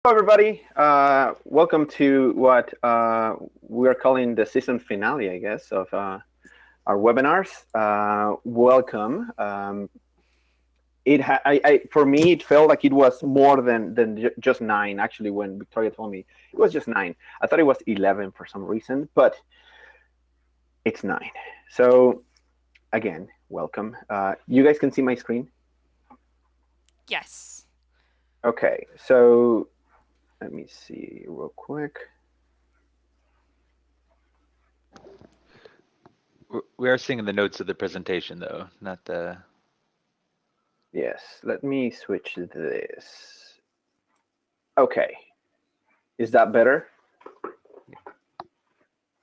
Hello, everybody. Welcome to what we're calling the season finale, I guess, of our webinars. Welcome. For me, it felt like it was more than just 9. Actually, when Victoria told me it was just 9, I thought it was 11 for some reason, but it's 9. So again, welcome. You guys can see my screen? Yes. Okay, so let me see real quick. We are seeing the notes of the presentation, though, not the. Yes, let me switch this. Okay, is that better?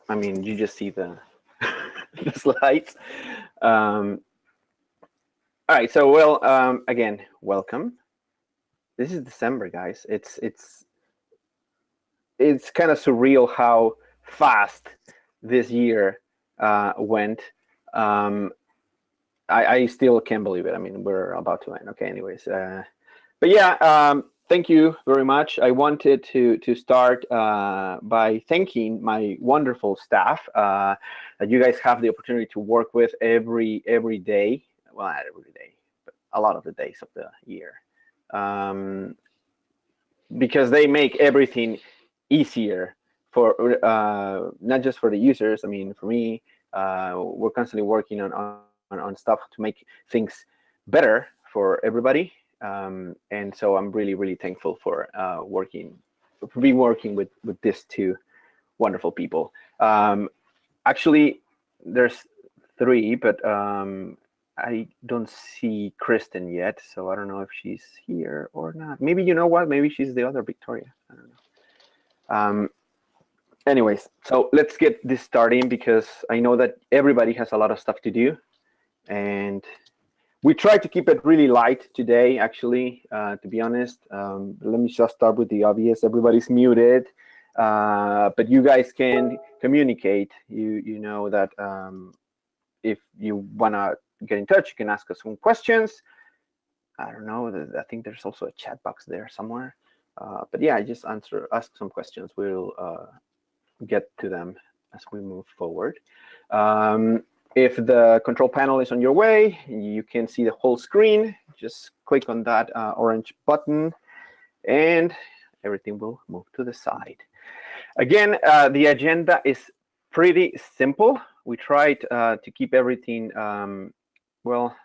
I mean, you just see the the slides. All right, so again, welcome. This is December, guys. It's kind of surreal how fast this year went. I still can't believe it. I mean, we're about to end. Okay, anyways, but yeah, thank you very much. I wanted to start by thanking my wonderful staff that you guys have the opportunity to work with every day. Well, not every day, but a lot of the days of the year, because they make everything easier for not just for the users. I mean, for me, we're constantly working on stuff to make things better for everybody. And so I'm really thankful for being working with these two wonderful people. Actually, there's 3, but I don't see Kristen yet, so I don't know if she's here or not. Maybe, you know what? Maybe she's the other Victoria. I don't know. Anyways, so let's get this starting because I know that everybody has a lot of stuff to do, and we try to keep it really light today, actually, to be honest. Let me just start with the obvious. Everybody's muted, but you guys can communicate. You know that if you want to get in touch, you can ask us some questions. I don't know. I think there's also a chat box there somewhere. But yeah, just ask some questions. We'll get to them as we move forward. If the control panel is on your way, you can see the whole screen. Just click on that orange button and everything will move to the side. Again, the agenda is pretty simple. We tried to keep everything, well,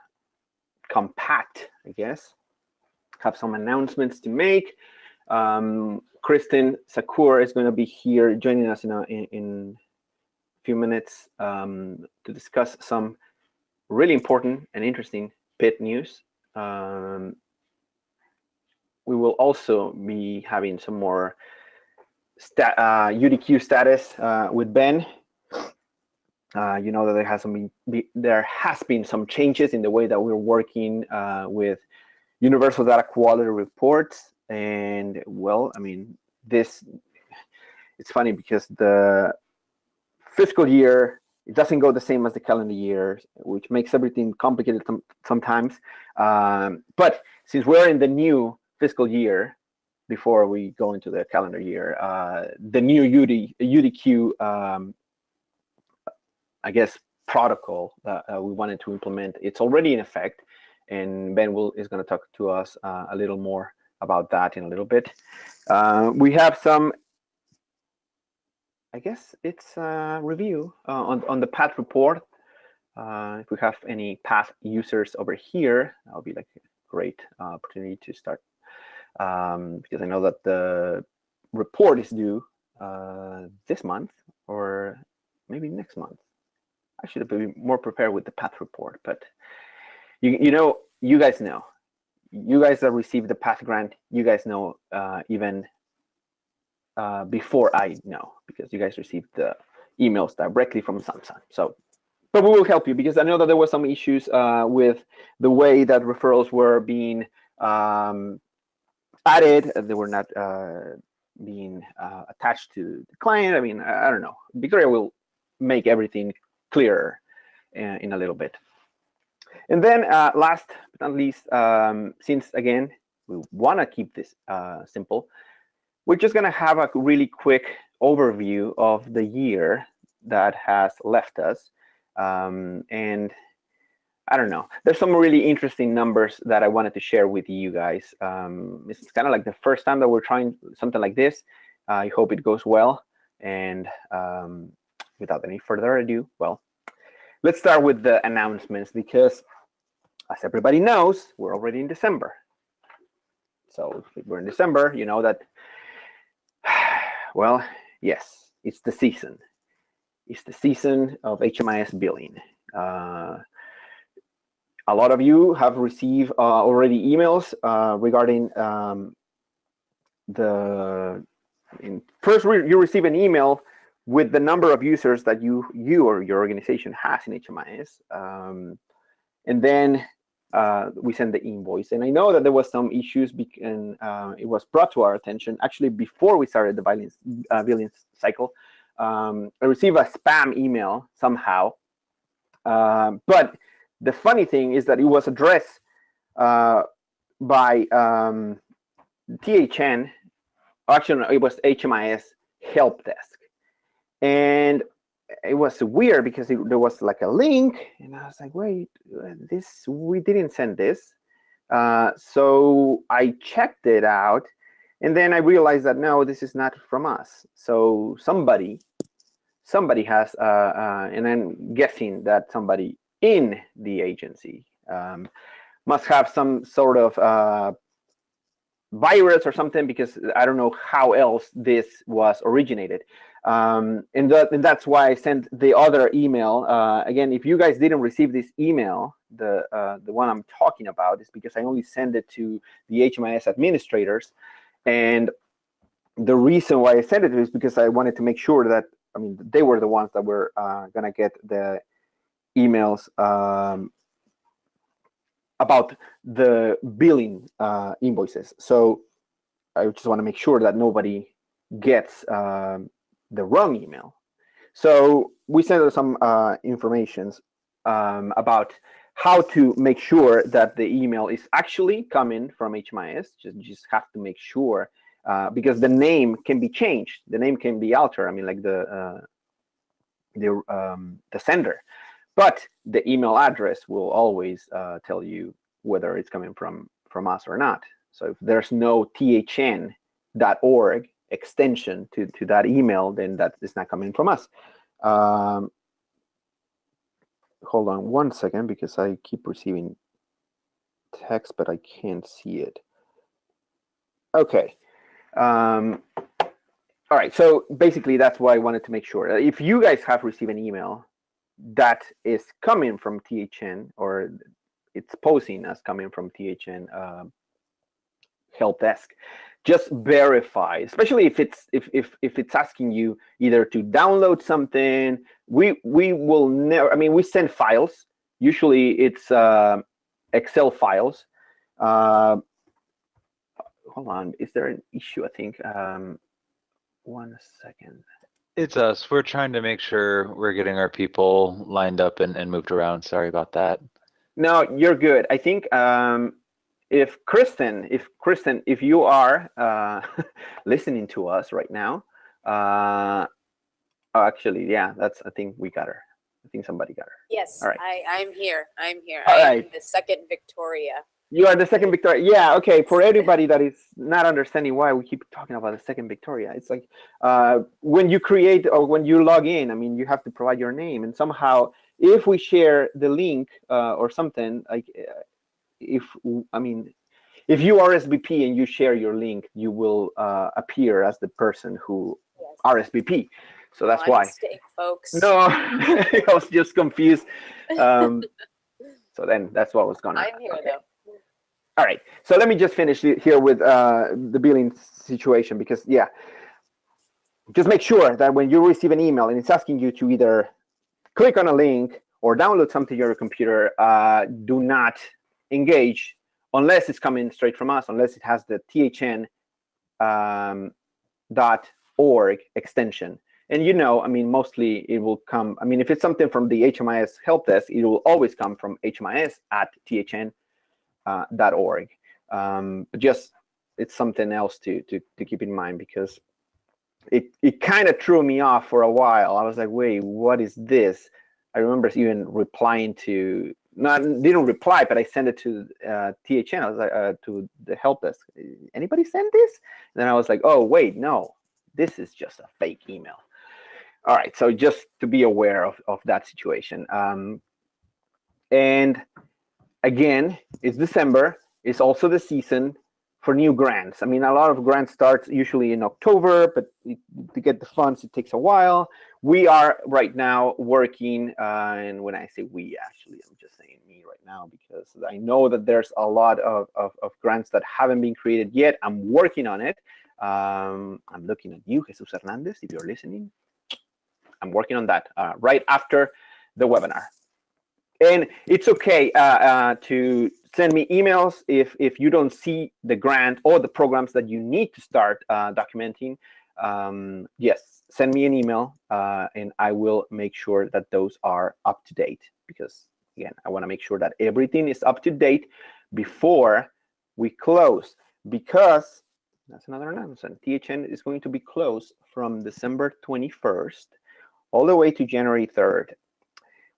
compact, I guess. Have some announcements to make. Kristen Sakur is going to be here joining us in few minutes to discuss some really important and interesting pit news. We will also be having some more UDQ status with Ben. You know that there has been some changes in the way that we're working with universal data quality reports, and well, I mean, it's funny because the fiscal year, it doesn't go the same as the calendar year, which makes everything complicated sometimes. But since we're in the new fiscal year, before we go into the calendar year, the new UDQ, I guess, protocol that we wanted to implement, it's already in effect, and Ben is going to talk to us a little more about that in a little bit. We have some, I guess it's a review on the path report. If we have any path users over here, that'll be like a great opportunity to start, because I know that the report is due this month or maybe next month. I should be more prepared with the path report, but you guys know. You guys that received the path grant, you guys know even before I know, because you guys received the emails directly from Samsung. So, but we will help you because I know that there were some issues with the way that referrals were being added. They were not being attached to the client. I mean, I don't know. Victoria will make everything clearer in a little bit. And then last but not least, since again, we want to keep this simple, we're just going to have a really quick overview of the year that has left us. And I don't know, there's some really interesting numbers that I wanted to share with you guys. It's kind of like the first time that we're trying something like this. I hope it goes well. And without any further ado, well, let's start with the announcements, because as everybody knows, we're already in December. So if we're in December, you know that, well, yes, it's the season. It's the season of HMIS billing. A lot of you have received already emails regarding first you receive an email with the number of users that you or your organization has in HMIS, and then we send the invoice. And I know that there was some issues, and it was brought to our attention actually before we started the billing cycle. I received a spam email somehow, but the funny thing is that it was addressed by THN. Actually, it was HMIS help desk, and it was weird because there was like a link, and I was like, wait, we didn't send this. So I checked it out, and then I realized that no, this is not from us. So somebody has, and I'm guessing that somebody in the agency must have some sort of virus or something, because I don't know how else this was originated. And that's why I sent the other email. Again, if you guys didn't receive this email, the one I'm talking about, is because I only send it to the HMIS administrators. And the reason why I sent it is because I wanted to make sure that, I mean, they were the ones that were gonna get the emails about the billing invoices. So I just want to make sure that nobody gets the wrong email. So we sent some information about how to make sure that the email is actually coming from HMIS. You just have to make sure, because the name can be changed. The name can be altered. I mean, like the sender. But the email address will always tell you whether it's coming from us or not. So if there's no thn.org extension to that email, then that is not coming from us. Hold on one second, because I keep receiving text, but I can't see it. Okay. All right. So basically, that's why I wanted to make sure. If you guys have received an email that is coming from THN, or it's posing as coming from THN help desk, just verify, especially if it's asking you either to download something. We will never, I mean, we send files. Usually it's Excel files. Hold on, is there an issue? I think 1 second. It's us. We're trying to make sure we're getting our people lined up and moved around. Sorry about that. No, you're good. I think if Kristen, if you are listening to us right now, actually, yeah, I think we got her. I think somebody got her. Yes, all right. I'm here. All I'm right. the second Victoria. You are the second Victoria. Yeah, okay. For everybody that is not understanding why we keep talking about the second Victoria, it's like when you create or when you log in, I mean, you have to provide your name, and somehow if we share the link or something, like if you RSVP and you share your link, you will appear as the person who RSVP. So that's why. Mistake, folks. No, I was just confused. So then that's what was going on. I'm here though. All right, so let me just finish here with the billing situation, because yeah, just make sure that when you receive an email and it's asking you to either click on a link or download something to your computer, do not engage unless it's coming straight from us, unless it has the thn.org extension. And you know, I mean, mostly it will come, I mean, if it's something from the HMIS help desk, it will always come from HMIS at thn.org. Just it's something else to keep in mind, because it kind of threw me off for a while. I was like, wait, what is this? I remember even replying to, didn't reply, but I sent it to THN. I was like, to the help desk. Anybody send this? And then I was like, oh wait, no, this is just a fake email. All right, so just to be aware of that situation. And again, it's December. It's also the season for new grants. I mean, a lot of grants start usually in October, but to get the funds, it takes a while. We are right now working, and when I say we, actually, I'm just saying me right now, because I know that there's a lot of grants that haven't been created yet. I'm working on it. I'm looking at you, Jesus Hernandez, if you're listening. I'm working on that right after the webinar. And it's okay to send me emails if you don't see the grant or the programs that you need to start documenting. Yes, send me an email, and I will make sure that those are up to date, because again, I want to make sure that everything is up to date before we close, because that's another announcement. THN is going to be closed from December 21st all the way to January 3rd.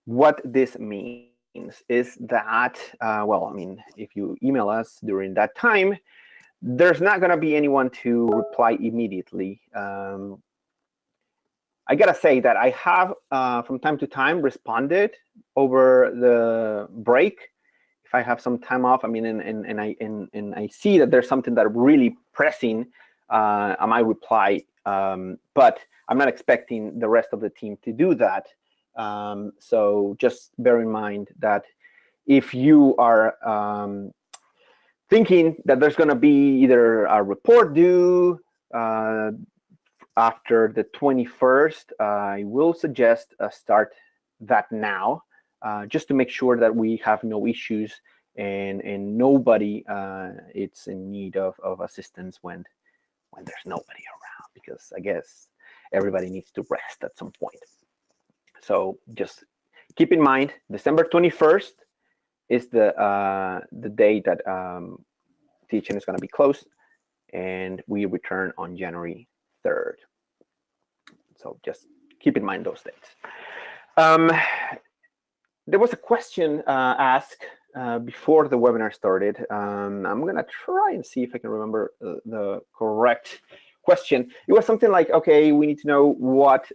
What this means is that, well, I mean, if you email us during that time, there's not going to be anyone to reply immediately. I gotta say that I have, from time to time, responded over the break. If I have some time off, I mean, and I see that there's something that really pressing, I might reply, but I'm not expecting the rest of the team to do that. So just bear in mind that if you are thinking that there's going to be either a report due after the 21st, I will suggest start that now, just to make sure that we have no issues and nobody it's in need of assistance when there's nobody around, because I guess everybody needs to rest at some point. So just keep in mind, December 21st is the day that THN is going to be closed, and we return on January 3rd. So just keep in mind those dates. There was a question asked before the webinar started. I'm going to try and see if I can remember the correct question. It was something like, okay, we need to know what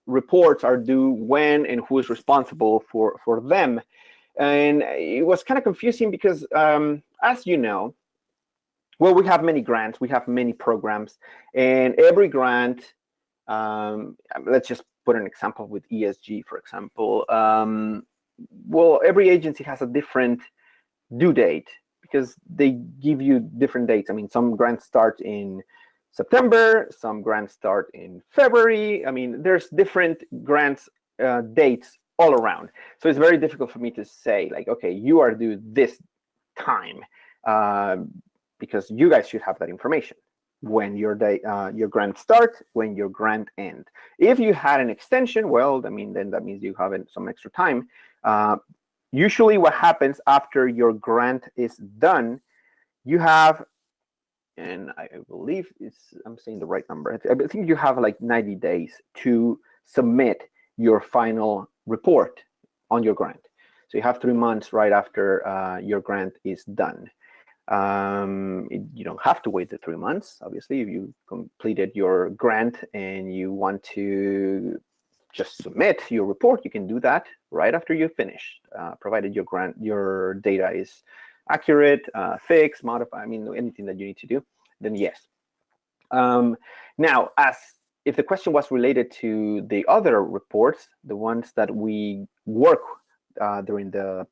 reports are due when and who is responsible for them. And it was kind of confusing because, as you know, well, we have many grants, we have many programs, and every grant, let's just put an example with ESG, for example. Well, every agency has a different due date because they give you different dates. I mean, some grants start in September, some grants start in February. I mean, there's different grants dates all around. So it's very difficult for me to say, like, okay, you are due this time, because you guys should have that information. When your grant starts, when your grant ends. If you had an extension, well, I mean, then that means you have some extra time. Usually what happens after your grant is done, you have, and I believe I'm saying the right number. I think you have like 90 days to submit your final report on your grant. So you have 3 months right after your grant is done. You don't have to wait the 3 months. Obviously, if you completed your grant and you want to just submit your report, you can do that right after you finish, provided your data is accurate, fixed, modified. I mean, anything that you need to do, then yes. Now, if the question was related to the other reports, the ones that we work during the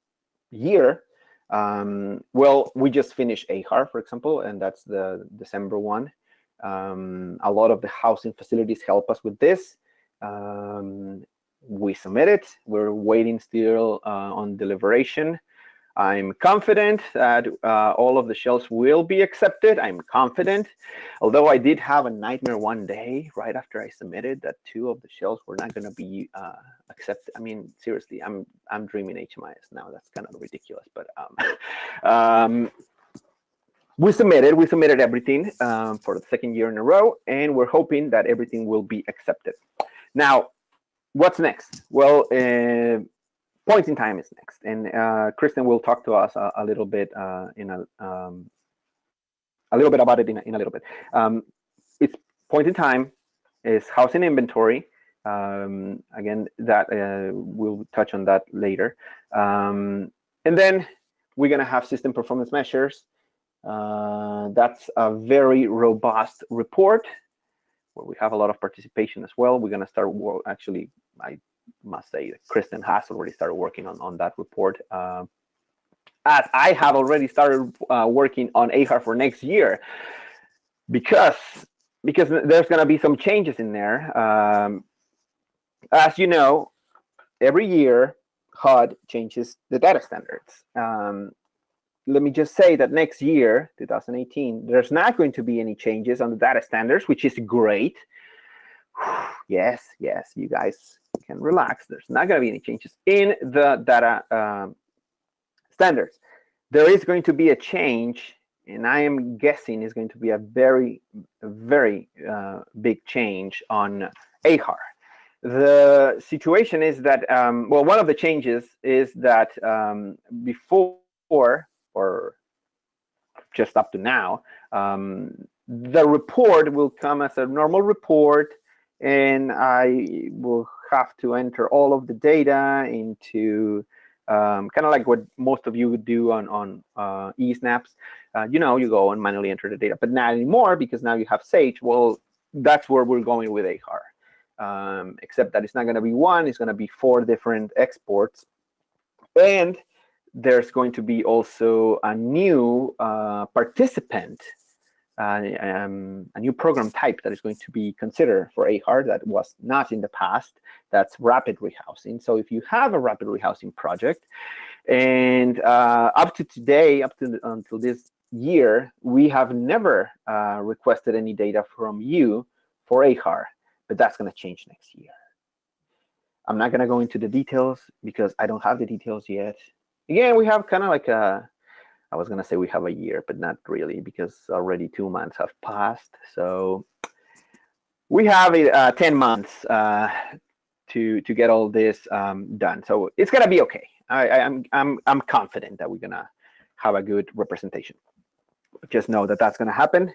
year, well, we just finished AHAR, for example, and that's the December one. A lot of the housing facilities help us with this. We submit it. We're waiting still on deliberation. I'm confident that all of the shells will be accepted. I'm confident, although I did have a nightmare one day right after I submitted that 2 of the shells were not going to be accepted. I mean, seriously, I'm dreaming HMIS now. That's kind of ridiculous, but we submitted everything for the second year in a row, and we're hoping that everything will be accepted. Now, what's next? Well, point in time is next, and Kristen will talk to us a little bit in a little bit about it in a little bit. It's point in time is housing inventory. Again, that we'll touch on that later, and then we're gonna have system performance measures. That's a very robust report where we have a lot of participation as well. We're gonna start actually, I must say that Kristen has already started working on that report. As I have already started working on AHAR for next year, because there's gonna be some changes in there. As you know, every year HUD changes the data standards. Let me just say that next year, 2018, there's not going to be any changes on the data standards, which is great. Yes, you guys can relax. There's not going to be any changes in the data standards. There is going to be a change, and I am guessing is going to be a very, very big change on AHAR. The situation is that, well, one of the changes is that before, or just up to now, the report will come as a normal report, and I will have to enter all of the data into kind of like what most of you would do on eSnaps. You know, you go and manually enter the data, but not anymore, because now you have Sage. Well, that's where we're going with AHAR, except that it's not going to be one, it's going to be 4 different exports. And there's going to be also a new participant, a new program type that is going to be considered for AHAR that was not in the past. That's rapid rehousing. So if you have a rapid rehousing project, and up to today, until this year, we have never requested any data from you for AHAR, but that's going to change next year. I'm not going to go into the details because I don't have the details yet. Again, we have kind of like I was going to say we have a year, but not really, because already 2 months have passed. So we have 10 months to get all this done. So it's going to be okay. I'm confident that we're going to have a good representation. Just know that that's going to happen.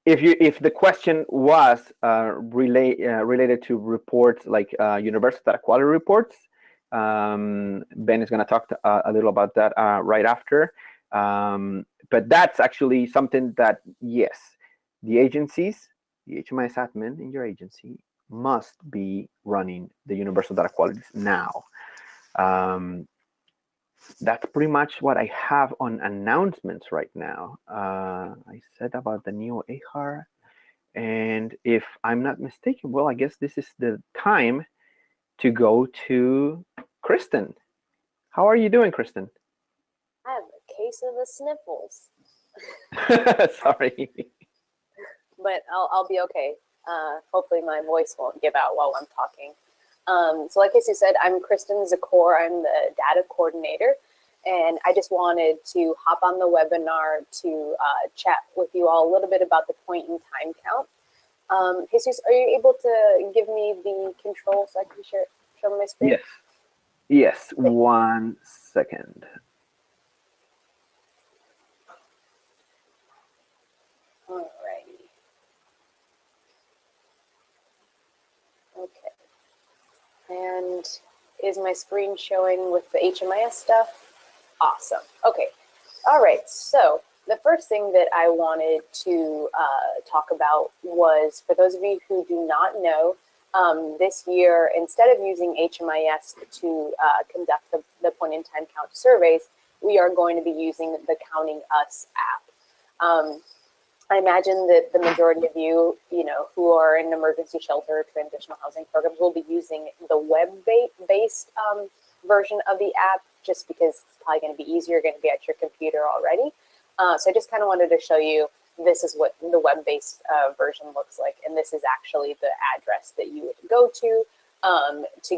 If the question was related to reports like universal data quality reports, Ben is going to talk a little about that right after. But that's actually something that, yes, the agencies, the HMIS admin in your agency must be running the universal data qualities now. That's pretty much what I have on announcements right now. I said about the new AHAR, and if I'm not mistaken, well, I guess this is the time to go to Kristen. How are you doing, Kristen? I have a case of the sniffles. Sorry. But I'll be okay. Hopefully my voice won't give out while I'm talking. So like Casey said, I'm Kristen Zakor. I'm the data coordinator, and I just wanted to hop on the webinar to chat with you all a little bit about the point in time count. Jesus, are you able to give me the control so I can show my screen? Yes, 1 second. Alrighty. Okay. And is my screen showing with the HMIS stuff? Awesome. Okay. All right. So the first thing that I wanted to talk about was, for those of you who do not know, this year, instead of using HMIS to conduct the point-in-time count surveys, we are going to be using the Counting Us app. I imagine that the majority of you, who are in emergency shelter or transitional housing programs will be using the web-based version of the app, just because it's probably going to be easier, going to be at your computer already. So I just kind of wanted to show you, this is what the web-based version looks like, and this is actually the address that you would go to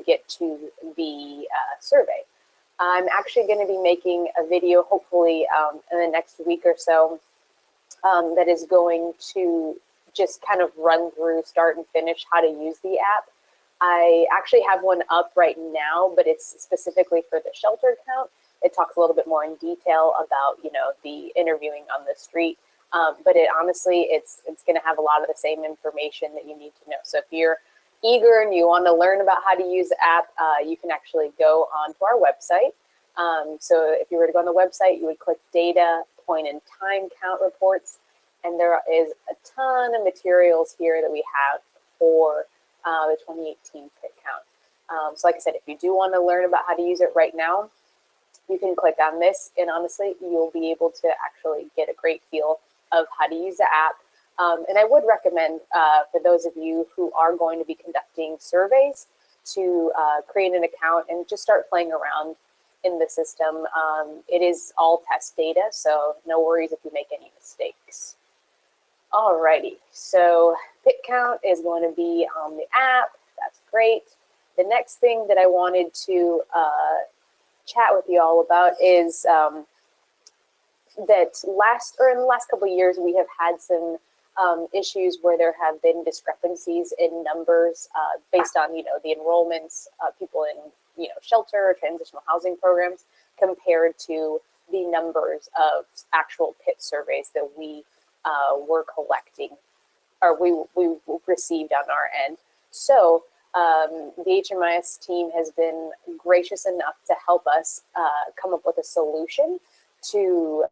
get to the survey. I'm actually going to be making a video, hopefully in the next week or so, that is going to just kind of run through start and finish how to use the app. I actually have one up right now, but it's specifically for the shelter account. It talks a little bit more in detail about, you know, the interviewing on the street. But it honestly, it's going to have a lot of the same information that you need to know. So if you're eager and you want to learn about how to use the app, you can actually go onto our website. So if you were to go on the website, you would click data, point in time count reports, and there is a ton of materials here that we have for the 2018 pit count. So like I said, if you do want to learn about how to use it right now, you can click on this, and honestly, you'll be able to actually get a great feel of how to use the app. And I would recommend for those of you who are going to be conducting surveys to create an account and just start playing around in the system. It is all test data, so no worries if you make any mistakes. Alrighty, so pit count is going to be on the app. That's great. The next thing that I wanted to chat with you all about is that in the last couple of years, we have had some issues where there have been discrepancies in numbers based on, you know, the enrollments, people in, you know, shelter or transitional housing programs compared to the numbers of actual pit surveys that we were collecting, or we received on our end. So the HMIS team has been gracious enough to help us come up with a solution to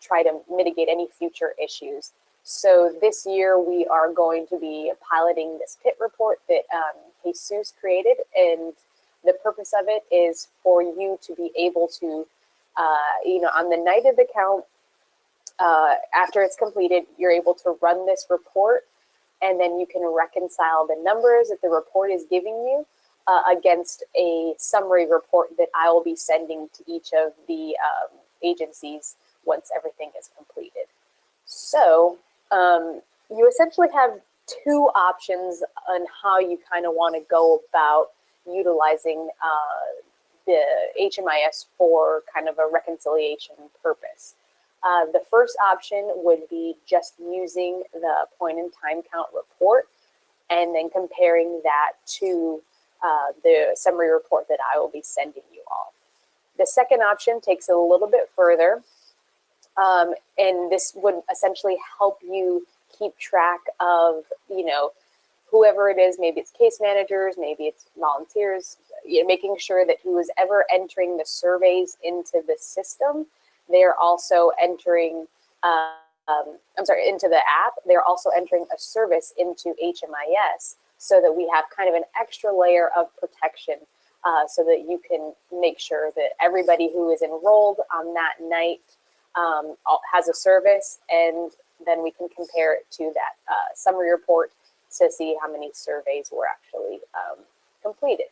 try to mitigate any future issues. So this year we are going to be piloting this pit report that Jesus created, and the purpose of it is for you to be able to, you know, on the night of the count, after it's completed, you're able to run this report, and then you can reconcile the numbers that the report is giving you against a summary report that I will be sending to each of the agencies once everything is completed. So you essentially have two options on how you kind of want to go about utilizing the HMIS for kind of a reconciliation purpose. The first option would be just using the point in time count report and then comparing that to the summary report that I will be sending you all. The second option takes it a little bit further, and this would essentially help you keep track of, you know, whoever it is, maybe it's case managers, maybe it's volunteers, you know, making sure that who is ever entering the surveys into the system, they're also entering, into the app, they're also entering a service into HMIS so that we have kind of an extra layer of protection so that you can make sure that everybody who is enrolled on that night has a service, and then we can compare it to that summary report to see how many surveys were actually completed.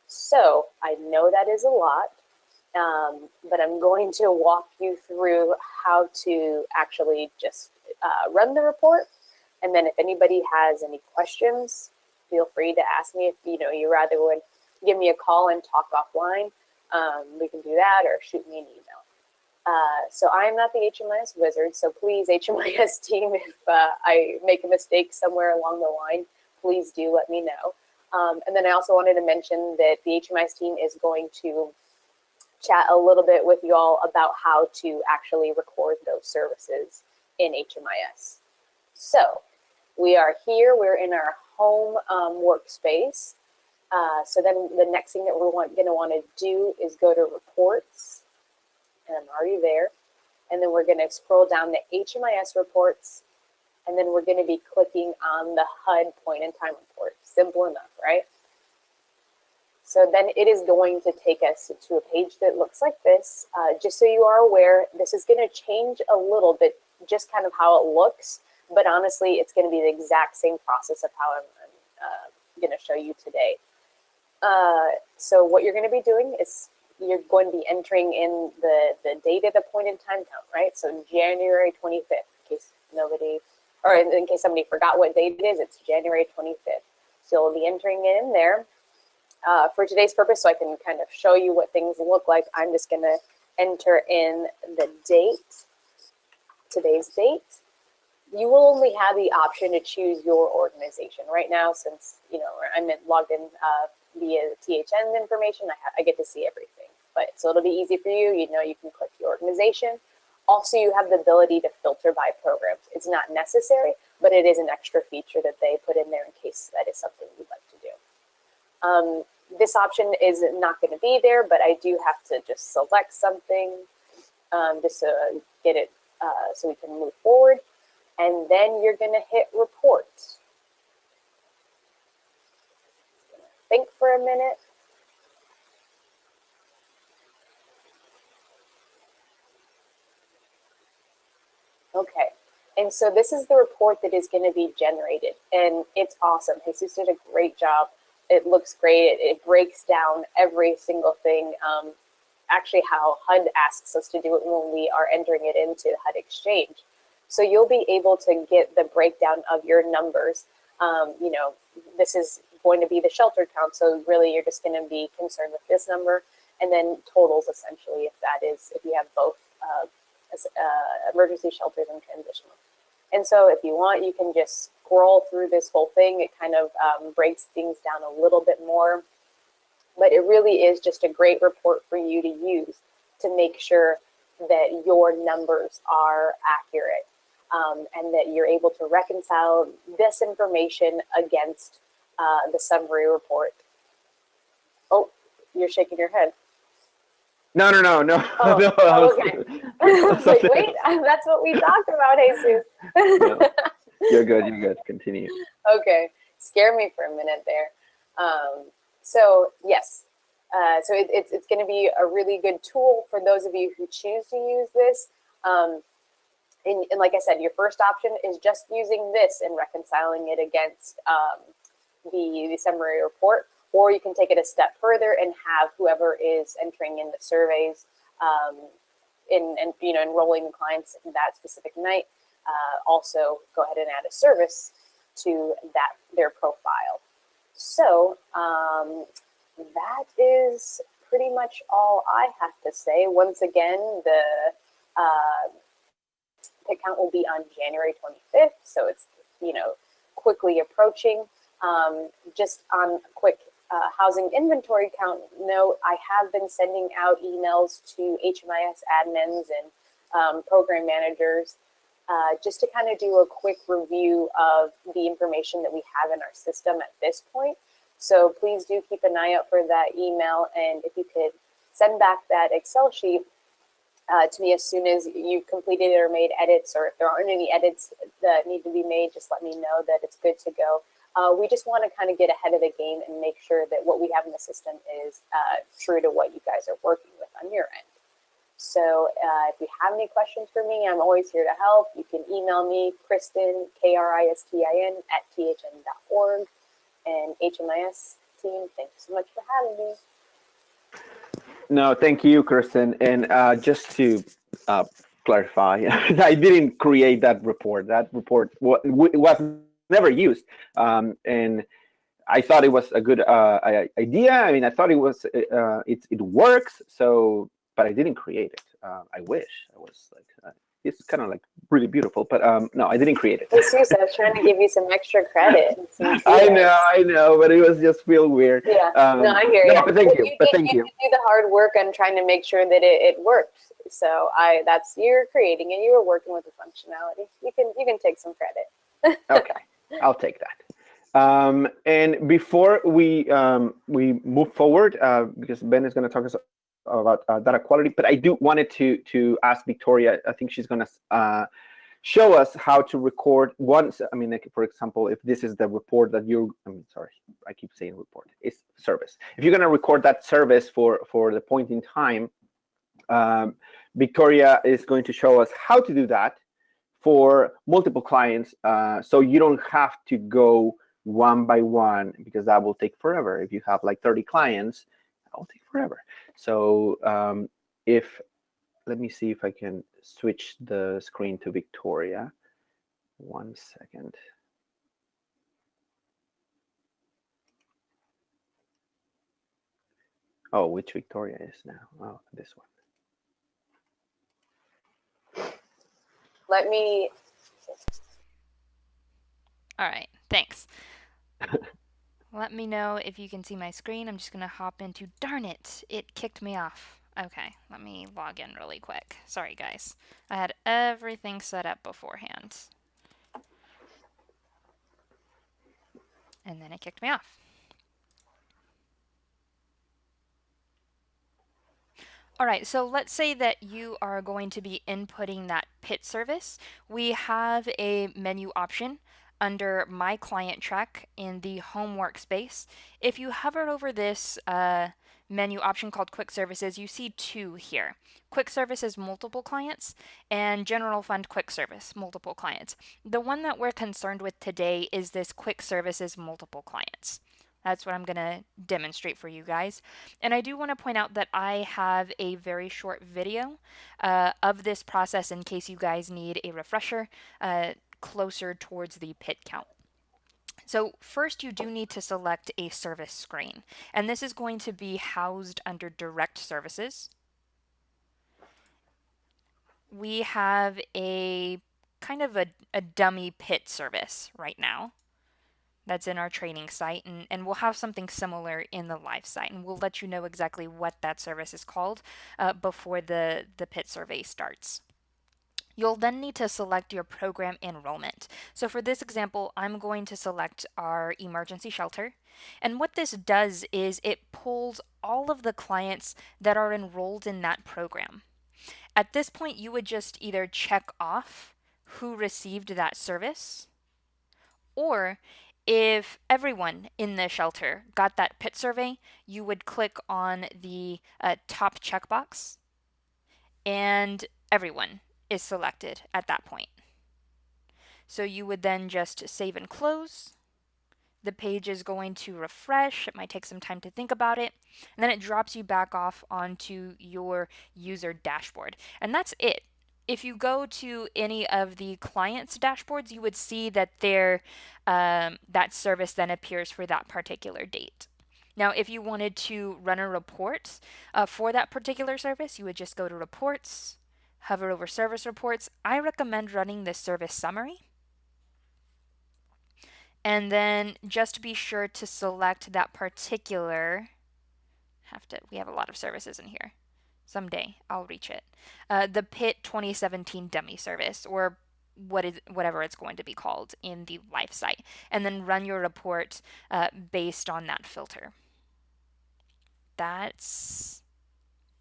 So I know that is a lot, but I'm going to walk you through how to actually just run the report. And then if anybody has any questions, feel free to ask me. If you know you rather would give me a call and talk offline, we can do that, or shoot me an email. So I am not the HMIS wizard, so please, HMIS team, if I make a mistake somewhere along the line, please do let me know. And then I also wanted to mention that the HMIS team is going to chat a little bit with you all about how to actually record those services in HMIS. So we are here, we're in our home workspace. So then the next thing that we're going to want to do is go to reports, and I'm already there. And then we're going to scroll down to HMIS reports, and then we're going to be clicking on the HUD point in time report. Simple enough, right? So then it is going to take us to a page that looks like this. Just so you are aware, this is going to change a little bit, just kind of how it looks, but honestly, it's going to be the exact same process of how I'm going to show you today. So what you're going to be doing is you're going to be entering in the date of the point in time count, right? So January 25th, in case nobody, or in case somebody forgot what date it is, it's January 25th. So you'll be entering it in there. for today's purpose, so I can kind of show you what things look like, I'm just going to enter in the date, today's date. You will only have the option to choose your organization. Right now, since I'm logged in via THN information, I get to see everything. But so it'll be easy for you. You can click your organization. Also, you have the ability to filter by programs. It's not necessary, but it is an extra feature that they put in there in case that is something you'd like to do. This option is not going to be there, but I do have to just select something just to get it so we can move forward. And then you're going to hit report. Think for a minute. Okay, and so this is the report that is going to be generated, and it's awesome. Jesus did a great job. It looks great. It breaks down every single thing, actually how HUD asks us to do it when we are entering it into HUD Exchange. So you'll be able to get the breakdown of your numbers. This is going to be the shelter count, so really you're just going to be concerned with this number, and then totals essentially, if you have both emergency shelters and transitional. And so if you want, you can just scroll through this whole thing. It kind of breaks things down a little bit more, but it really is just a great report for you to use to make sure that your numbers are accurate, and that you're able to reconcile this information against the summary report. Oh, you're shaking your head. No. Oh, No, okay. I was like, wait, that's what we talked about, Jesus. No, you're good. Continue. Okay, scare me for a minute there. So yes, so it's going to be a really good tool for those of you who choose to use this. And like I said, your first option is just using this and reconciling it against the summary report. Or you can take it a step further and have whoever is entering in the surveys enrolling clients in that specific night also go ahead and add a service to their profile. So that is pretty much all I have to say. Once again, the pick count will be on January 25th, so it's quickly approaching. Just on a quick housing inventory count note, I have been sending out emails to HMIS admins and program managers just to kind of do a quick review of the information that we have in our system at this point. So please do keep an eye out for that email, and if you could send back that Excel sheet to me as soon as you've completed it or made edits, or if there aren't any edits that need to be made, just let me know that it's good to go. We just want to kind of get ahead of the game and make sure that what we have in the system is true to what you guys are working with on your end. So if you have any questions for me, I'm always here to help. You can email me, Kristin, Kristin, @thn.org. And HMIS team, thank you so much for having me. No, thank you, Kristin. And just to clarify, I didn't create that report. That report was never used, and I thought it was a good idea. I mean, I thought it was it works. So, but I didn't create it. I wish I was like it's kind of like really beautiful, but no, I didn't create it. Hey, Susan, I was trying to give you some extra credit. I know, but it was just real weird. Yeah, no, I hear you. No, but thank you. But thank you. You do the hard work on trying to make sure that it works. So you're creating it. You were working with the functionality. You can take some credit. Okay, I'll take that. And before we move forward, because Ben is going to talk us about data quality, but I do wanted to ask Victoria. I think she's going to show us how to record once. I mean, like, for example, if this is the report that you're, sorry, I keep saying report, it's service. If you're going to record that service for the point in time, Victoria is going to show us how to do that for multiple clients, so you don't have to go one by one, because that will take forever. If you have like 30 clients, that will take forever. So let me see if I can switch the screen to Victoria. 1 second. Oh, which Victoria is now? Oh, this one. Let me. All right, thanks. Let me know if you can see my screen. I'm just going to hop into, darn it, it kicked me off. Okay, let me log in really quick. Sorry, guys. I had everything set up beforehand. And then it kicked me off. All right, so let's say that you are going to be inputting that PIT service. We have a menu option under My Client Track in the Home workspace. If you hover over this menu option called Quick Services, you see two here. Quick Services Multiple Clients and General Fund Quick Service Multiple Clients. The one that we're concerned with today is this Quick Services Multiple Clients. That's what I'm going to demonstrate for you guys. And I do want to point out that I have a very short video of this process in case you guys need a refresher closer towards the PIT count. So first you do need to select a service screen, and this is going to be housed under Direct Services. We have a kind of a dummy PIT service right now that's in our training site, and we'll have something similar in the live site, and we'll let you know exactly what that service is called before the PIT survey starts. You'll then need to select your program enrollment. So for this example, I'm going to select our emergency shelter. And what this does is it pulls all of the clients that are enrolled in that program. At this point, you would just either check off who received that service, or if everyone in the shelter got that PIT survey, you would click on the top checkbox, and everyone is selected at that point. So you would then just save and close. The page is going to refresh. It might take some time to think about it. And then it drops you back off onto your user dashboard. And that's it. If you go to any of the clients' dashboards, you would see that that service then appears for that particular date. Now, if you wanted to run a report for that particular service, you would just go to Reports, hover over Service Reports. I recommend running this service summary. And then just be sure to select that particular, we have a lot of services in here. Someday I'll reach it. The PIT 2017 dummy service, or whatever it's going to be called in the live site, and then run your report based on that filter. That's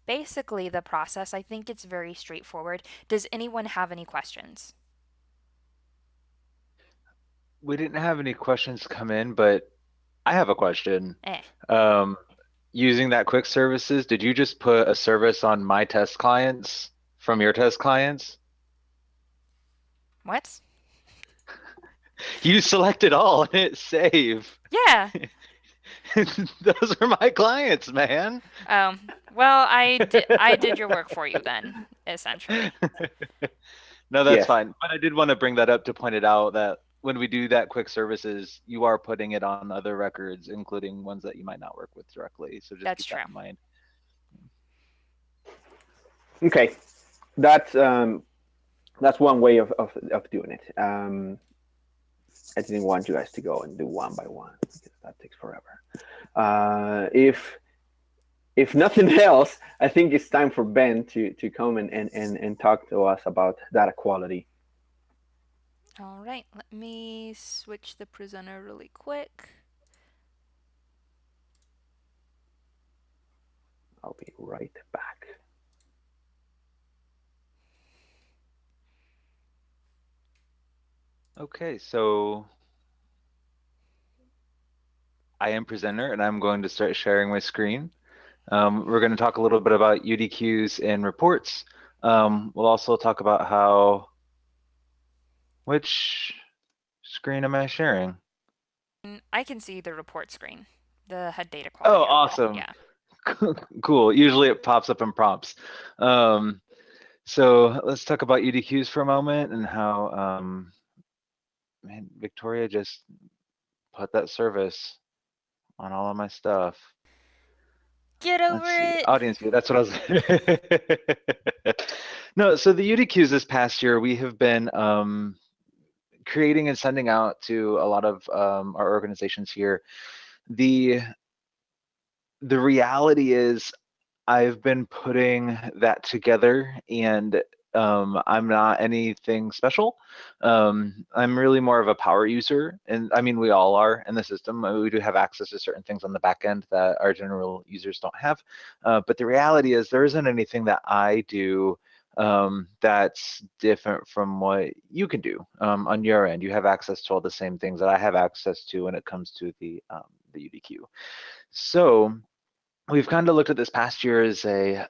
basically the process. I think it's very straightforward. Does anyone have any questions? We didn't have any questions come in, but I have a question. Using that quick services, did you just put a service on my test clients from your test clients? What? You selected all and hit save. Yeah. Those are my clients, man. Well, I did your work for you then, essentially. No, that's Yes. fine. But I did want to bring that up to point it out that when we do that quick services, you are putting it on other records, including ones that you might not work with directly. So just That's keep that true. in mind. Okay, that's one way of doing it. I didn't want you guys to go and do one by one because that takes forever. If nothing else, I think it's time for Ben to come and talk to us about data quality. All right, let me switch the presenter really quick. I'll be right back. Okay, so I am presenter and I'm going to start sharing my screen. We're going to talk a little bit about UDQs and reports. We'll also talk about which screen am I sharing? I can see the report screen, the HUD data quality. Oh, awesome. Yeah. Cool. Usually it pops up in prompts. So let's talk about UDQs for a moment and how, man, Victoria just put that service on all of my stuff. Get over it. Audience view, that's what I was. No, so the UDQs this past year, we have been creating and sending out to a lot of our organizations here. The reality is I've been putting that together, and I'm not anything special. I'm really more of a power user, and I mean, we all are in the system. We do have access to certain things on the back end that our general users don't have. But the reality is there isn't anything that I do that's different from what you can do on your end. You have access to all the same things that I have access to when it comes to the UDQ. So we've kind of looked at this past year as a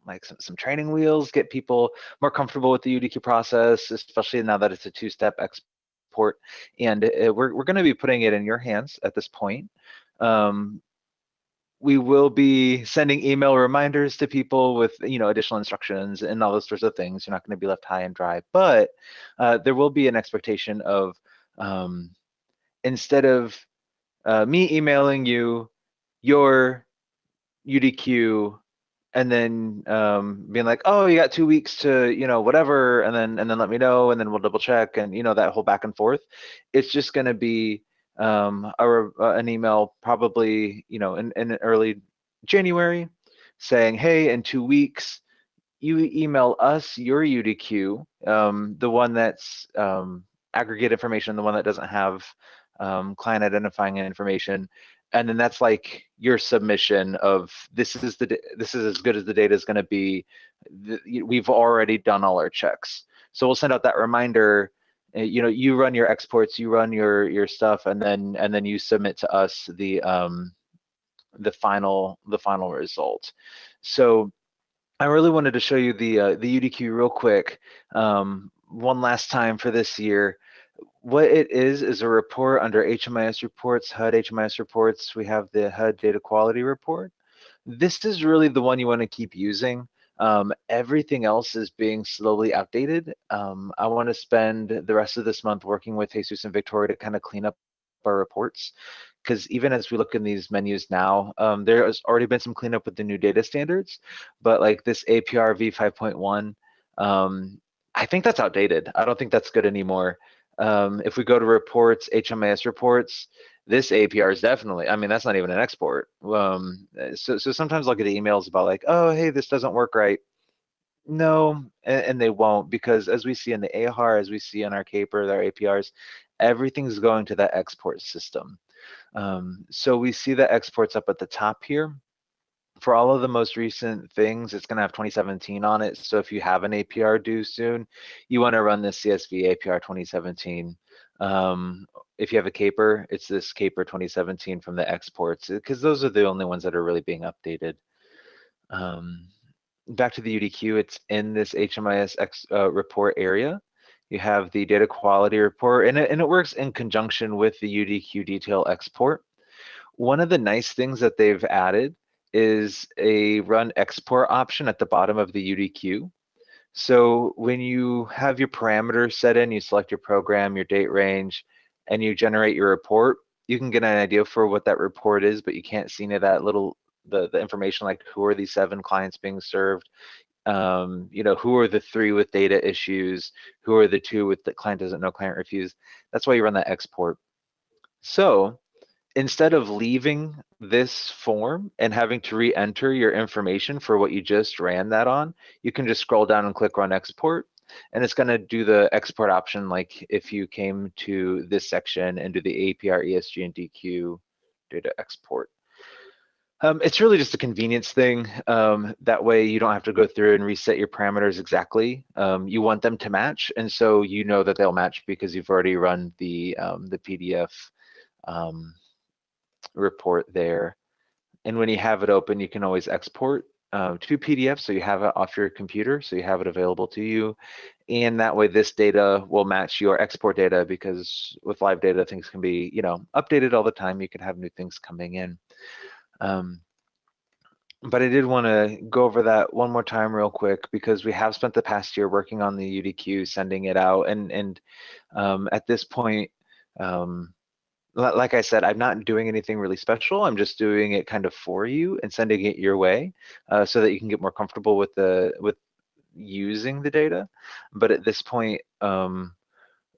like some training wheels, get people more comfortable with the UDQ process, especially now that it's a two-step export. And we're going to be putting it in your hands at this point. We will be sending email reminders to people with additional instructions and all those sorts of things. You're not going to be left high and dry, but there will be an expectation of instead of me emailing you your UDQ and then being like, oh, you got 2 weeks to whatever, and then let me know, and then we'll double check, and that whole back and forth. It's just going to be an email probably in early January saying, hey, in 2 weeks you email us your UDQ, the one that's aggregate information, the one that doesn't have client identifying information, and then that's like your submission of this is as good as the data is going to be. We've already done all our checks, so we'll send out that reminder. You run your exports, you run your stuff, and then you submit to us the final result. So I really wanted to show you the UDQ real quick one last time for this year. What it is a report under HMIS reports, HUD HMIS reports. We have the HUD data quality report. This is really the one you want to keep using. Everything else is being slowly outdated. I want to spend the rest of this month working with Jesus and Victoria to kind of clean up our reports, because even as we look in these menus now, there has already been some cleanup with the new data standards, but like this APR v5.1, I think that's outdated. I don't think that's good anymore. If we go to reports, HMIS reports, this APR is definitely, I mean, that's not even an export. So sometimes I'll get emails about like, oh, hey, this doesn't work right. No, and they won't, because as we see in the AHR, as we see in our CAPR, our APRs, everything's going to that export system. So we see the exports up at the top here. For all of the most recent things, it's going to have 2017 on it. So if you have an APR due soon, you want to run this CSV APR 2017. If you have a CAPR, it's this CAPR 2017 from the exports, because those are the only ones that are really being updated. Back to the UDQ, it's in this HMIS report area. You have the data quality report, and it works in conjunction with the UDQ detail export. One of the nice things that they've added is a run export option at the bottom of the UDQ. So when you have your parameters set in, you select your program, your date range, and you generate your report, you can get an idea for what that report is, but you can't see any of that little, the information like who are these 7 clients being served, who are the 3 with data issues, who are the 2 with the client doesn't know, client refused. That's why you run that export. So instead of leaving this form and having to re-enter your information for what you just ran that on, you can just scroll down and click run export, and it's going to do the export option like if you came to this section and do the APR, ESG, and DQ data export. It's really just a convenience thing. That way you don't have to go through and reset your parameters exactly. You want them to match, and so you know that they'll match because you've already run the PDF report there. And when you have it open, you can always export to PDF, so you have it off your computer, so you have it available to you. And that way this data will match your export data, because with live data, things can be updated all the time. You can have new things coming in. But I did want to go over that one more time real quick, because we have spent the past year working on the UDQ, sending it out, and at this point, like I said, I'm not doing anything really special. I'm just doing it kind of for you and sending it your way so that you can get more comfortable with using the data. But at this point,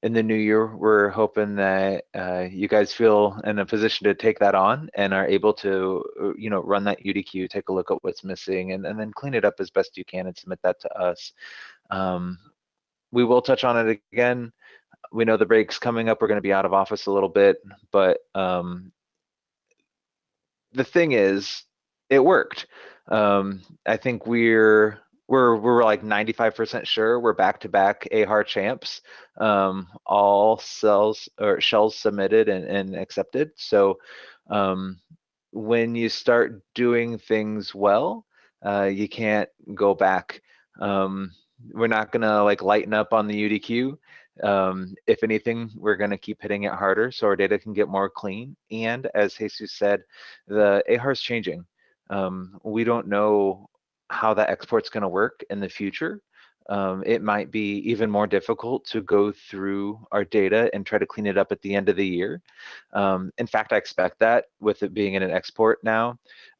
in the new year, we're hoping that you guys feel in a position to take that on and are able to, run that UDQ, take a look at what's missing, and then clean it up as best you can and submit that to us. We will touch on it again. We know the break's coming up. We're going to be out of office a little bit, but the thing is, it worked. I think we're like 95% sure we're back-to-back AHAR champs, all shells submitted and accepted. So when you start doing things well, you can't go back. We're not gonna like lighten up on the UDQ. If anything, we're gonna keep hitting it harder so our data can get more clean. And as Jesus said, the AHAR is changing. We don't know how that export's gonna work in the future. It might be even more difficult to go through our data and try to clean it up at the end of the year. In fact, I expect that with it being in an export now.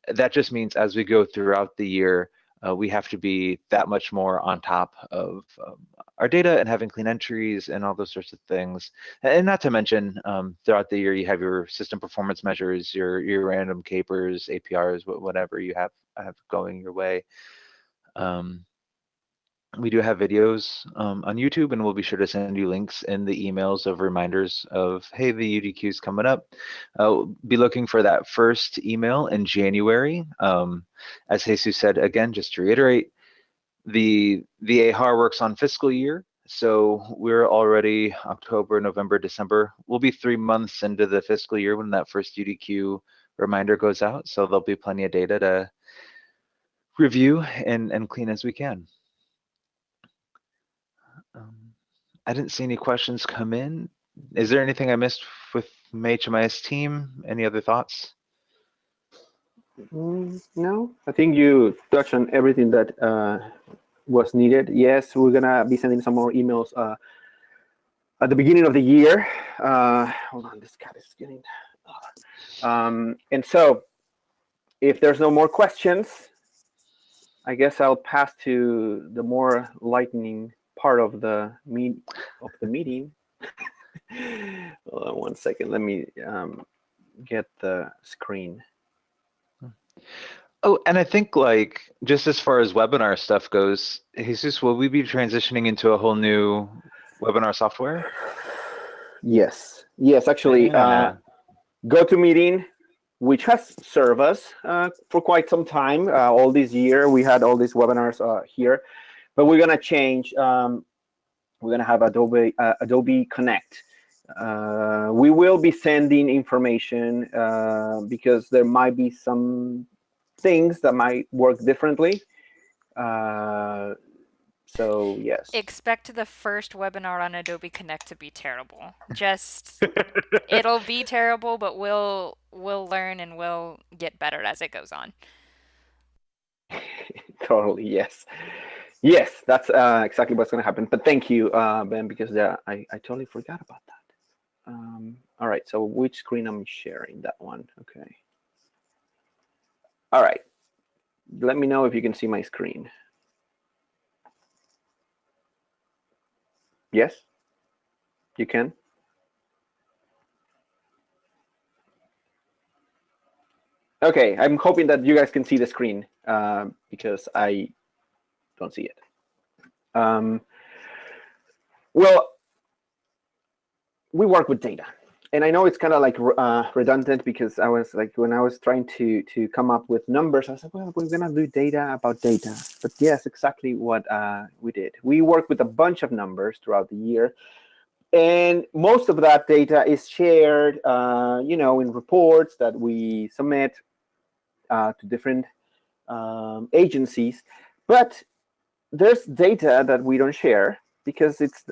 That just means as we go throughout the year, we have to be that much more on top of our data and having clean entries and all those sorts of things. And not to mention, throughout the year, you have your system performance measures, your random capers, APRs, whatever you have going your way. We do have videos on YouTube, and we'll be sure to send you links in the emails of reminders of, hey, the UDQ is coming up. Be looking for that first email in January. As Jesus said, again, just to reiterate, the AHAR works on fiscal year. So we're already October, November, December. We'll be 3 months into the fiscal year when that first UDQ reminder goes out. So there'll be plenty of data to review and clean as we can. I didn't see any questions come in. Is there anything I missed with my HMIS team? Any other thoughts? No, I think you touched on everything that was needed. Yes, we're gonna be sending some more emails at the beginning of the year. Hold on, this cat is getting. And so, if there's no more questions, I guess I'll pass to the more lightning part of the meeting. Hold on 1 second. Let me get the screen. Oh, and I think like just as far as webinar stuff goes, Jesus, will we be transitioning into a whole new webinar software? Yes. Actually, GoToMeeting, which has served us for quite some time. All this year, we had all these webinars here, but we're gonna change. We're gonna have Adobe Connect. We will be sending information because there might be some things that might work differently. So yes. Expect the first webinar on Adobe Connect to be terrible. Just it'll be terrible, but we'll learn and we'll get better as it goes on. Totally, yes. Yes, that's exactly what's going to happen. But thank you, Ben, because I totally forgot about that. All right, so which screen I'm sharing? That one, okay. All right, let me know if you can see my screen. Yes, you can. Okay, I'm hoping that you guys can see the screen because I don't see it. Well, we work with data, and I know it's kind of like redundant because I was like, when I was trying to come up with numbers, I was like, well, we're gonna do data about data. But yes, exactly what we did. We work with a bunch of numbers throughout the year, and most of that data is shared, in reports that we submit to different agencies. But there's data that we don't share because it's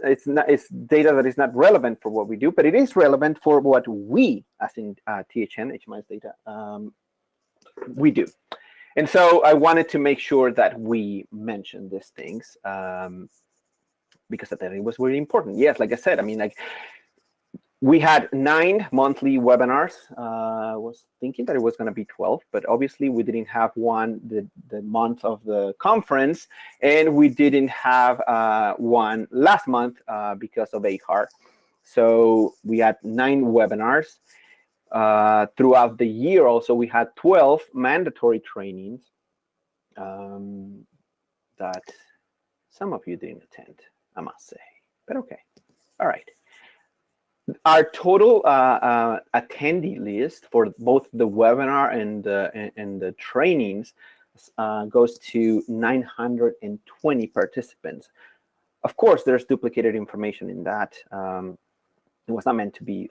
data that is not relevant for what we do, but it is relevant for what we, as in THN, HMIS data, we do. And so I wanted to make sure that we mention these things because I thought it was really important. Yes, like I said, I mean, like We had 9 monthly webinars. I was thinking that it was going to be 12, but obviously we didn't have one the month of the conference, and we didn't have one last month because of AHAR. So we had 9 webinars. Throughout the year also, we had 12 mandatory trainings that some of you didn't attend, I must say, but okay. All right. Our total attendee list for both the webinar and the trainings goes to 920 participants. Of course, there's duplicated information in that. It was not meant to be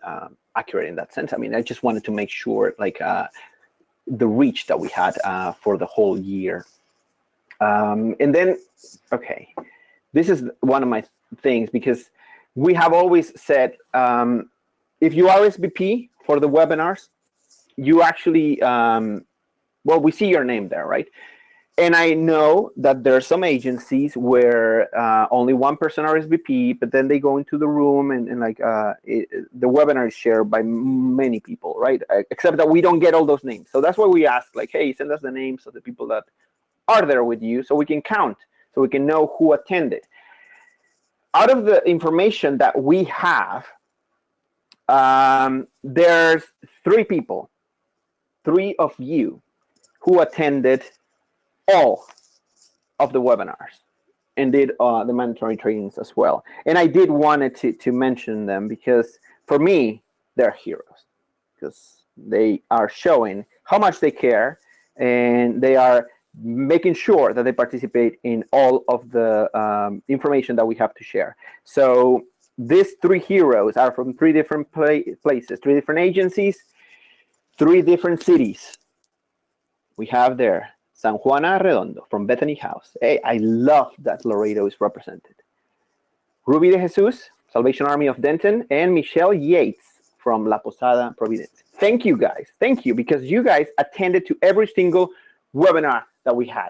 accurate in that sense. I mean, I just wanted to make sure, like, the reach that we had for the whole year. And then, okay, this is one of my things, because we have always said, if you RSVP for the webinars, you actually, well, we see your name there, right? And I know that there are some agencies where only one person RSVP, but then they go into the room and like the webinar is shared by many people, right? Except that we don't get all those names. So that's why we ask, like, hey, send us the names of the people that are there with you so we can count, so we can know who attended. Out of the information that we have, there's 3 people, 3 of you who attended all of the webinars and did the mandatory trainings as well. And I did wanted to mention them because for me, they're heroes, because they are showing how much they care, and they are making sure that they participate in all of the information that we have to share. So these 3 heroes are from 3 different places, 3 different agencies, 3 different cities. We have there San Juana Redondo from Bethany House. Hey, I love that Laredo is represented. Ruby de Jesus, Salvation Army of Denton, and Michelle Yates from La Posada, Providence. Thank you guys. Thank you, because you guys attended to every single webinar that we had.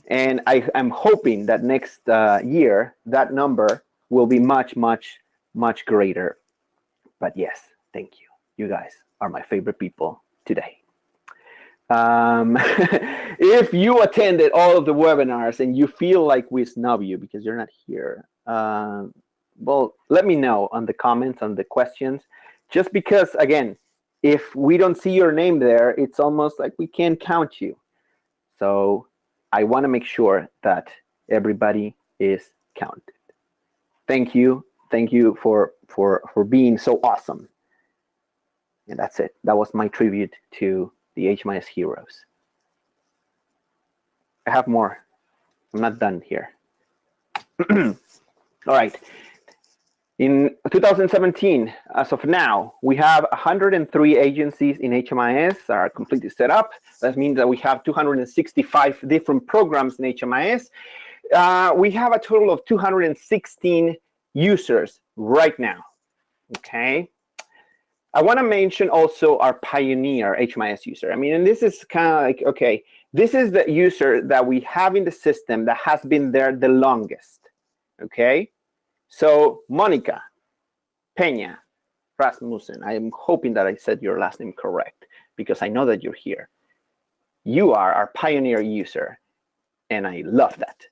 And I'm hoping that next year, that number will be much, much, much greater. But yes, thank you. You guys are my favorite people today. If you attended all of the webinars and you feel like we snub you because you're not here, well, let me know on the comments, on the questions, just because, again, if we don't see your name there, it's almost like we can't count you. So I want to make sure that everybody is counted. Thank you. Thank you for being so awesome. And that's it. That was my tribute to the HMIS heroes. I have more. I'm not done here. All right. In 2017, as of now, we have 103 agencies in HMIS that are completely set up. That means that we have 265 different programs in HMIS. We have a total of 216 users right now, okay? I want to mention also our pioneer HMIS user. I mean, and this is kind of like, okay, this is the user that we have in the system that has been there the longest, okay? So Monica Peña Rasmussen, I am hoping that I said your last name correct, because I know that you're here. You are our pioneer user, and I love that.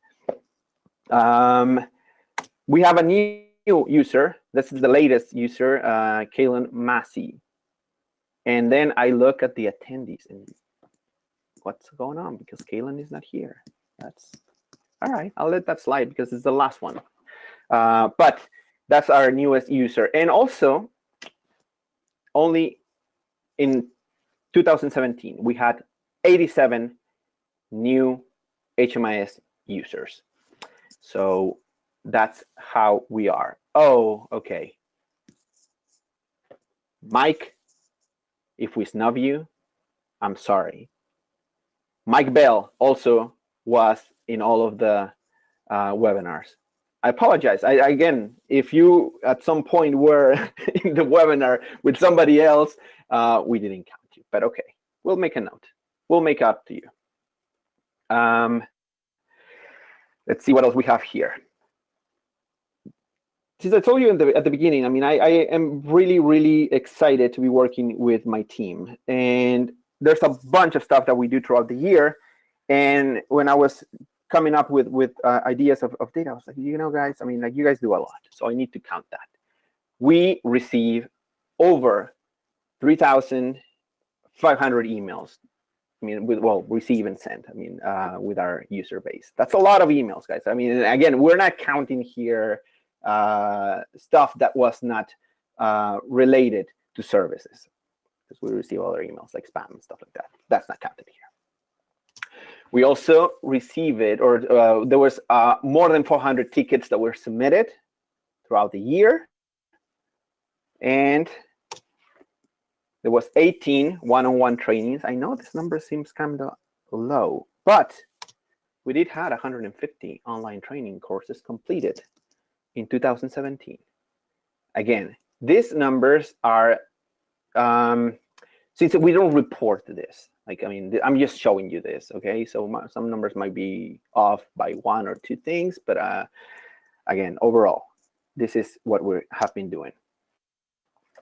We have a new user. This is the latest user, Kaylin Massey. And then I look at the attendees and what's going on, because Kaylin is not here. That's all right. I'll let that slide because it's the last one. But that's our newest user. And also, only in 2017, we had 87 new HMIS users. So that's how we are. Oh, okay. Mike, if we snub you, I'm sorry. Mike Bell also was in all of the webinars. I apologize. Again, if you at some point were in the webinar with somebody else, we didn't count you, but okay, we'll make a note. We'll make up to you. Let's see what else we have here. since I told you at the beginning, I mean, I am really, really excited to be working with my team. And there's a bunch of stuff that we do throughout the year. And when I was coming up with ideas of data, I was like, you know, guys, I mean, like, you guys do a lot. So I need to count that. We receive over 3,500 emails. I mean, receive and send, I mean, with our user base. That's a lot of emails, guys. I mean, again, we're not counting here stuff that was not related to services, because we receive other emails like spam and stuff like that. That's not counted here. We also receive it, or there was more than 400 tickets that were submitted throughout the year. And there was 18 one-on-one trainings. I know this number seems kind of low, but we did have 150 online training courses completed in 2017. Again, these numbers are, since we don't report this, like, I mean, I'm just showing you this, okay? So some numbers might be off by 1 or 2 things, but again, overall, this is what we have been doing.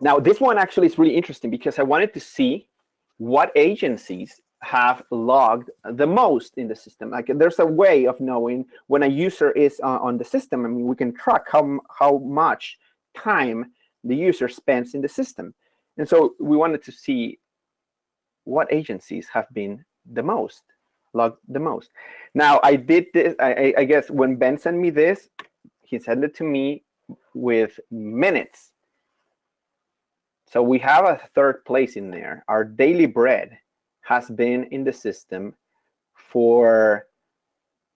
Now, this one actually is really interesting because I wanted to see what agencies have logged the most in the system. Like, there's a way of knowing when a user is on the system. I mean, we can track how much time the user spends in the system. And so we wanted to see what agencies have been the most, logged the most. Now, I did this, I guess when Ben sent me this, he sent it to me with minutes. So we have a 3rd place in there. Our Daily Bread has been in the system for,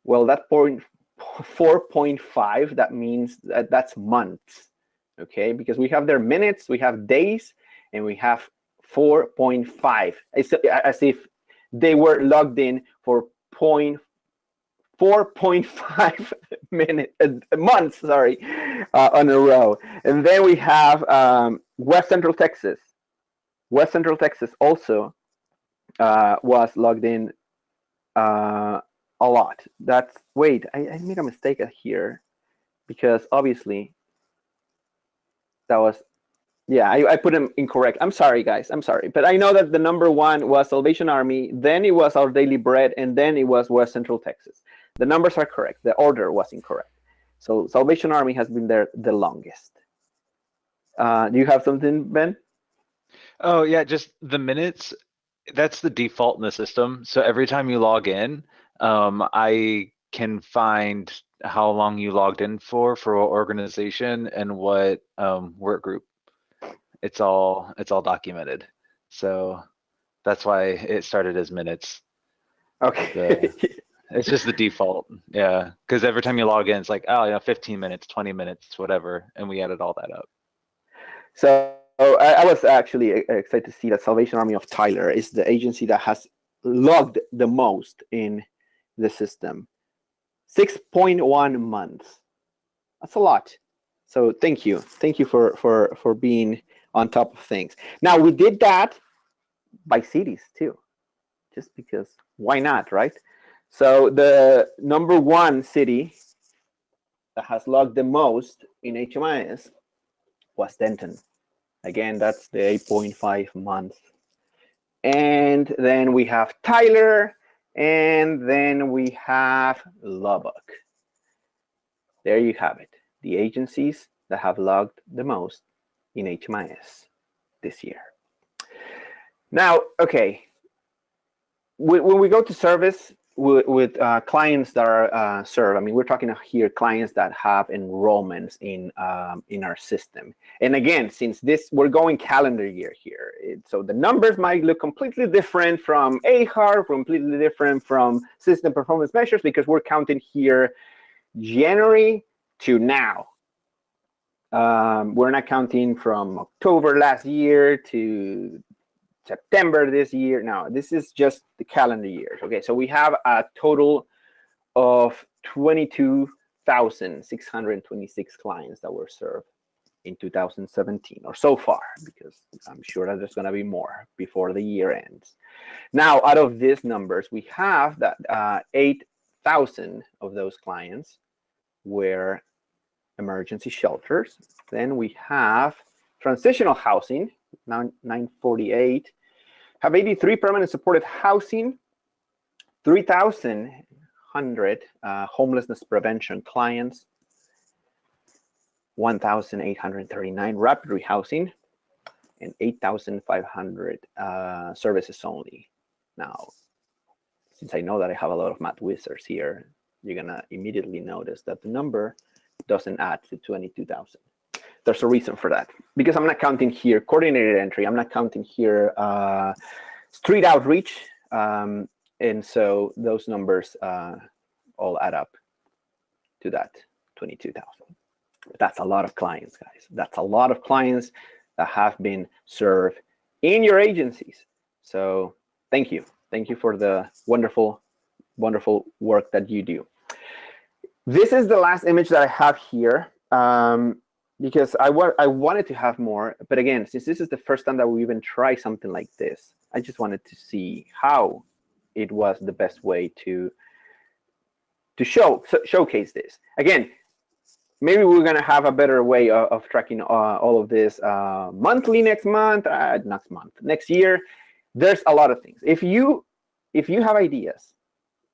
well, that point 4.5, that means that's months, okay? Because we have their minutes, we have days, and we have 4.5. It's as if they were logged in for 4.5 months, sorry, on a row. And then we have West Central Texas. West Central Texas also was logged in a lot. That's, wait, I made a mistake here, because obviously that was, yeah, I put them incorrect. I'm sorry, guys, I'm sorry. But I know that the number 1 was Salvation Army, then it was Our Daily Bread, and then it was West Central Texas. The numbers are correct. The order was incorrect. So Salvation Army has been there the longest. Do you have something, Ben? Oh, yeah, just the minutes. That's the default in the system. So every time you log in, I can find how long you logged in for what organization and what work group. It's all So So that's why it started as minutes. Okay. It's just the default, yeah. Because every time you log in, it's like, oh, 15 minutes, 20 minutes, whatever, and we added all that up. So I was actually excited to see that Salvation Army of Tyler is the agency that has logged the most in the system. 6.1 months. That's a lot. So thank you for being on top of things. Now, we did that by cities too, just because why not, right? So the number 1 city that has logged the most in HMIS was Denton. Again, that's the 8.5 months. And then we have Tyler, and then we have Lubbock. There you have it, the agencies that have logged the most in HMIS this year. Now, okay, when we go to service with clients that are served, I mean, we're talking here clients that have enrollments in our system. And again, since we're going calendar year here, so the numbers might look completely different from AHAR, completely different from system performance measures, because we're counting here January to now. We're not counting from October last year to September this year. No, this is just the calendar years. Okay, so we have a total of 22,626 clients that were served in 2017, or so far, because I'm sure that there's going to be more before the year ends. Now, out of these numbers, we have that 8,000 of those clients were emergency shelters. Then we have transitional housing, now 948. Have 83 permanent supported housing, 3,100 homelessness prevention clients, 1,839 rapid rehousing, and 8,500 services only. Now, since I know that I have a lot of math wizards here, you're gonna immediately notice that the number doesn't add to 22,000. There's a reason for that, because I'm not counting here coordinated entry, I'm not counting here street outreach, and so those numbers all add up to that 22,000. That's a lot of clients, guys. That's a lot of clients that have been served in your agencies. So thank you. Thank you for the wonderful, wonderful work that you do. This is the last image that I have here, because I wanted to have more. But again, since this is the first time that we even try something like this, I just wanted to see how it was the best way to showcase this. Again, maybe we're going to have a better way of tracking all of this monthly next year. There's a lot of things. If you have ideas,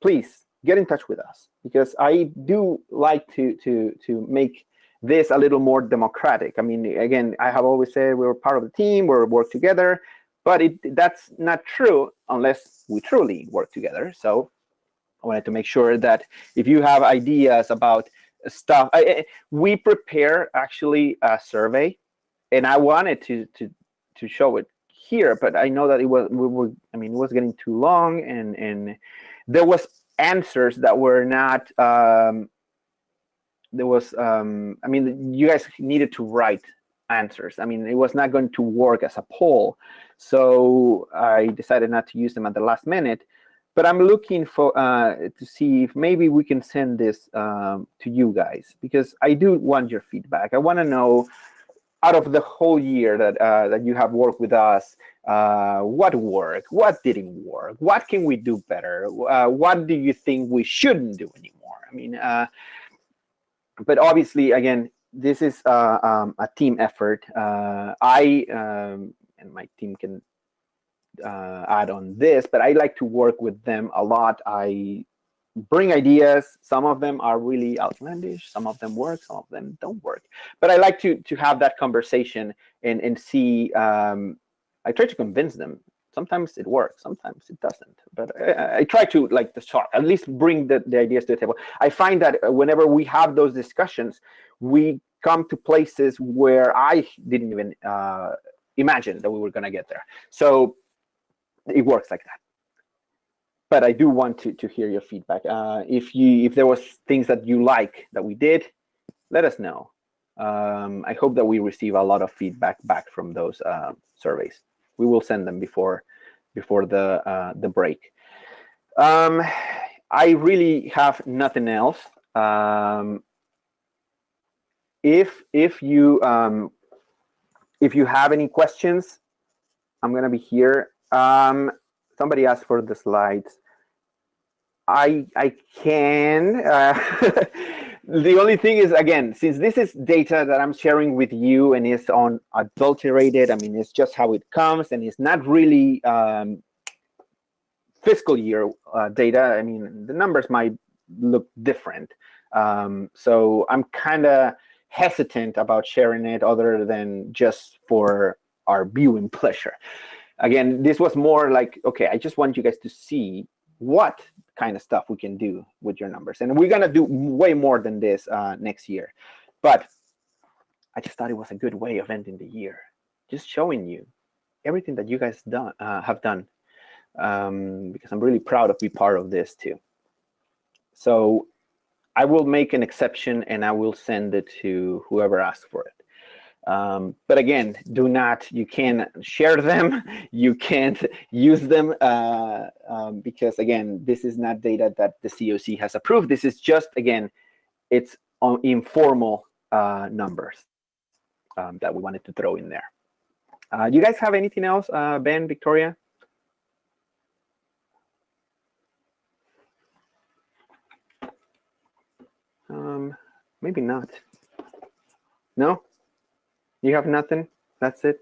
please get in touch with us, because I do like to make this a little more democratic. I mean, again, I have always said we're part of the team, we work together, but that's not true unless we truly work together. So I wanted to make sure that if you have ideas about stuff, we prepare actually a survey, and I wanted to show it here, but I know that it was getting too long, and there was answers that were not you guys needed to write answers. I mean, it was not going to work as a poll, so I decided not to use them at the last minute. But I'm looking for to see if maybe we can send this to you guys, because I do want your feedback. I want to know, out of the whole year that you have worked with us, what worked, what didn't work, what can we do better, what do you think we shouldn't do anymore? I mean, but obviously, again, this is a team effort. I and my team can add on this, but I like to work with them a lot. I bring ideas. Some of them are really outlandish, some of them work, some of them don't work, but I like to have that conversation and see. I try to convince them. Sometimes it works, sometimes it doesn't, but I try to, like, at least bring the ideas to the table. I find that whenever we have those discussions, we come to places where I didn't even imagine that we were going to get there. So it works like that. But I do want to hear your feedback. If there was things that you like that we did, let us know. I hope that we receive a lot of feedback back from those surveys. We will send them before the break. I really have nothing else. If you have any questions, I'm gonna be here. Somebody asked for the slides. I can. The only thing is, again, since this is data that I'm sharing with you and it's unadulterated, I mean, it's just how it comes, and it's not really fiscal year data. I mean, the numbers might look different. So I'm kind of hesitant about sharing it, other than just for our viewing pleasure. Again, this was more like, okay, I just want you guys to see what kind of stuff we can do with your numbers, and we're gonna do way more than this next year. But I just thought it was a good way of ending the year, just showing you everything that you guys have done, because I'm really proud to be part of this too. So I will make an exception, and I will send it to whoever asks for it. But again, you can't share them, you can't use them, because again, this is not data that the COC has approved. This is just, again, it's on informal numbers that we wanted to throw in there. Do you guys have anything else, Ben, Victoria? Maybe not. No? You have nothing? That's it?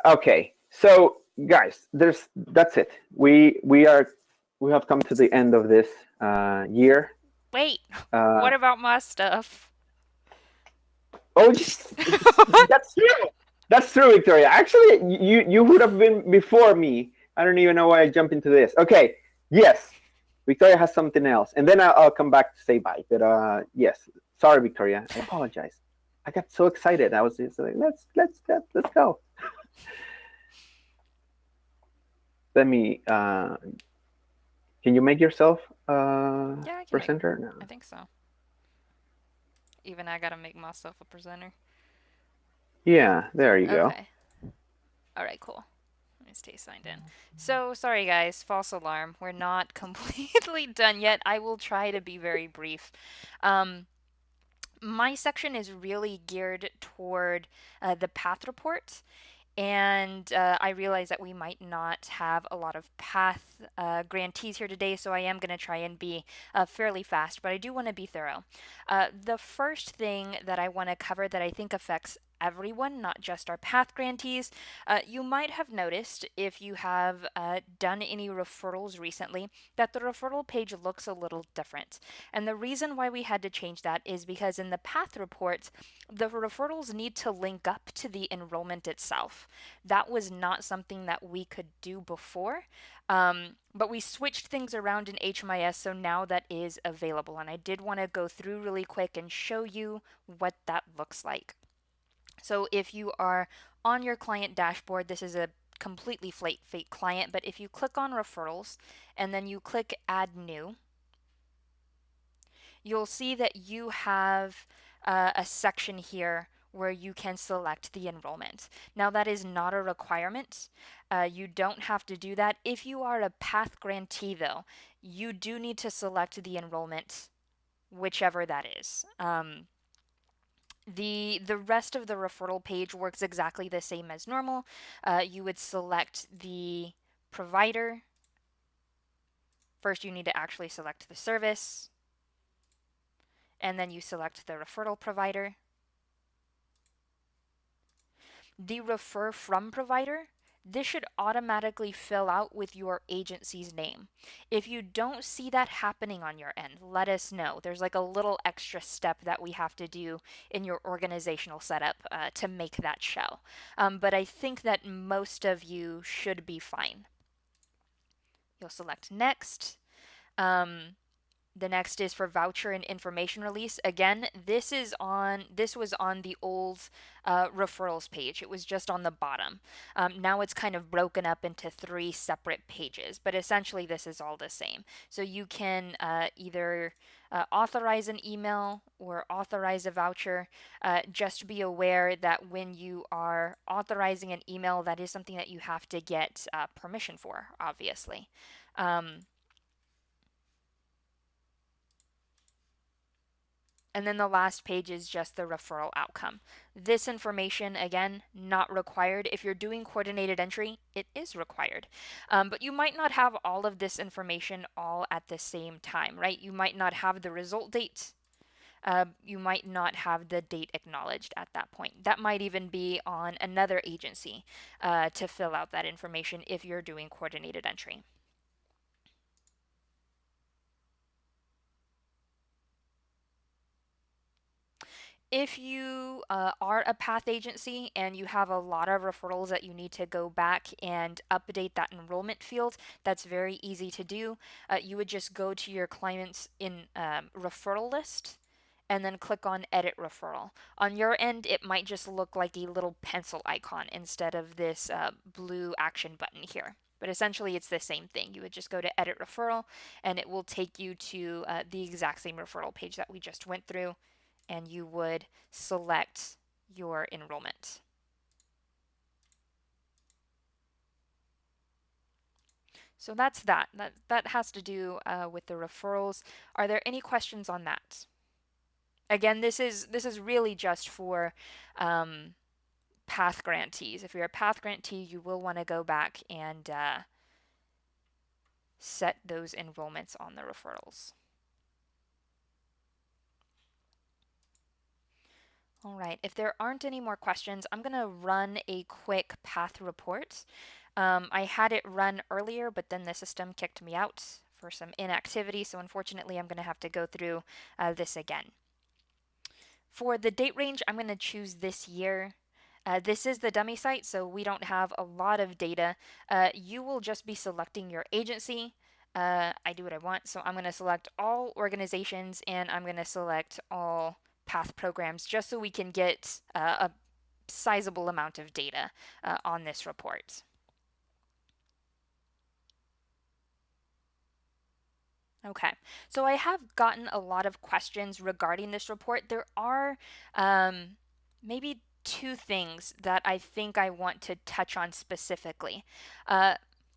Okay, so guys, that's it. We have come to the end of this year. Wait, what about my stuff? Oh, that's true. That's true, Victoria. Actually, you would have been before me. I don't even know why I jumped into this. Okay, yes, Victoria has something else, and then I'll come back to say bye. But yes, sorry, Victoria. I apologize. I got so excited. I was just like, let's go. Let me. Can you make yourself Yeah, I can presenter? No. I think so. Even I gotta make myself a presenter. Yeah, there you go. Okay. All right, cool. Let me stay signed in. So, sorry guys, false alarm. We're not completely done yet. I will try to be very brief. My section is really geared toward the path report. And I realize that we might not have a lot of path grantees here today, so I am going to try and be fairly fast, but I do want to be thorough. The first thing that I want to cover that I think affects everyone, not just our path grantees. You might have noticed, if you have done any referrals recently, that the referral page looks a little different. And the reason why we had to change that is because in the path reports, the referrals need to link up to the enrollment itself. That was not something that we could do before, but we switched things around in HMIS, so now that is available. And I did want to go through really quick and show you what that looks like. So if you are on your client dashboard, this is a completely fake client, but if you click on referrals and then you click add new, you'll see that you have a section here where you can select the enrollment. Now that is not a requirement. You don't have to do that. If you are a path grantee though, you do need to select the enrollment, whichever that is. The rest of the referral page works exactly the same as normal. You would select the provider. First you need to actually select the service, and then you select the referral provider. The refer from provider, this should automatically fill out with your agency's name. If you don't see that happening on your end, let us know. There's like a little extra step that we have to do in your organizational setup to make that show. But I think that most of you should be fine. You'll select next. The next is for voucher and information release. Again, this was on the old referrals page. It was just on the bottom. Now it's kind of broken up into 3 separate pages, but essentially this is all the same. So you can either authorize an email or authorize a voucher. Just be aware that when you are authorizing an email, that is something that you have to get permission for, obviously. And then the last page is just the referral outcome. This information, again, not required. If you're doing coordinated entry, it is required. But you might not have all of this information all at the same time, right? You might not have the result date. You might not have the date acknowledged at that point. That might even be on another agency to fill out that information if you're doing coordinated entry. If you are a path agency and you have a lot of referrals that you need to go back and update that enrollment field, that's very easy to do. You would just go to your clients in referral list and then click on edit referral. On your end, it might just look like a little pencil icon instead of this blue action button here. But essentially it's the same thing. You would just go to edit referral and it will take you to the exact same referral page that we just went through, and you would select your enrollment. So that's that. That has to do with the referrals. Are there any questions on that? Again, this is really just for path grantees. If you're a path grantee, you will want to go back and set those enrollments on the referrals. All right, if there aren't any more questions, I'm going to run a quick path report. I had it run earlier, but then the system kicked me out for some inactivity, so unfortunately I'm going to have to go through this again. For the date range, I'm going to choose this year. This is the dummy site, so we don't have a lot of data. You will just be selecting your agency. I do what I want, so I'm going to select all organizations and I'm going to select all path programs just so we can get a sizable amount of data on this report. Okay, so I have gotten a lot of questions regarding this report. There are maybe two things that I think I want to touch on specifically.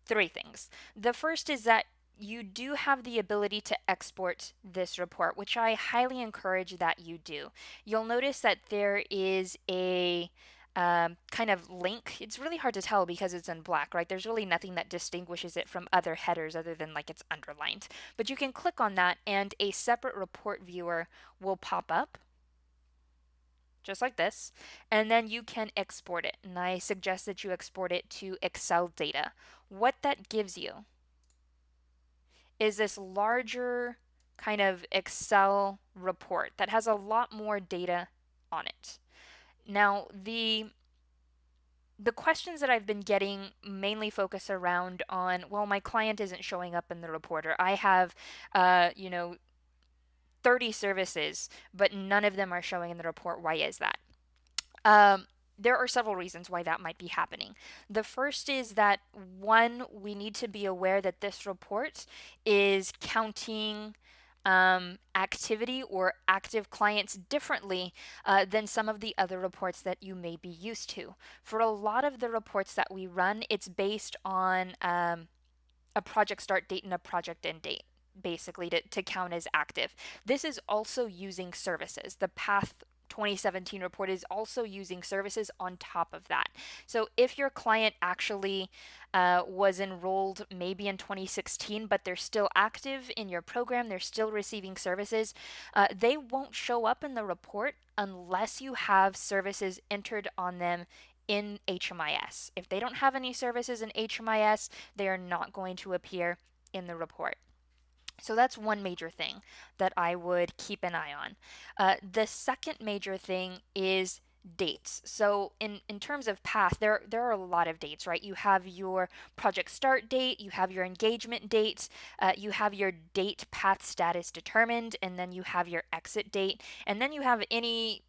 Three things. The first is that you do have the ability to export this report, which I highly encourage that you do. You'll notice that there is a kind of link. It's really hard to tell because it's in black, right? There's really nothing that distinguishes it from other headers other than like it's underlined. But you can click on that and a separate report viewer will pop up, just like this, and then you can export it. And I suggest that you export it to Excel data. What that gives you is this larger kind of Excel report that has a lot more data on it. Now, the questions that I've been getting mainly focus around on, well, my client isn't showing up in the report, or I have, 30 services, but none of them are showing in the report. Why is that? There are several reasons why that might be happening. The first is that, one, we need to be aware that this report is counting activity or active clients differently than some of the other reports that you may be used to. For a lot of the reports that we run, it's based on a project start date and a project end date, basically to count as active. This is also using services. The Path 2017 report is also using services on top of that. So if your client actually was enrolled maybe in 2016, but they're still active in your program, they're still receiving services, they won't show up in the report unless you have services entered on them in HMIS. If they don't have any services in HMIS, they are not going to appear in the report. So that's one major thing that I would keep an eye on. The second major thing is dates. So in terms of path, there are a lot of dates, right? You have your project start date, you have your engagement date, you have your date path status determined, and then you have your exit date, and then you have any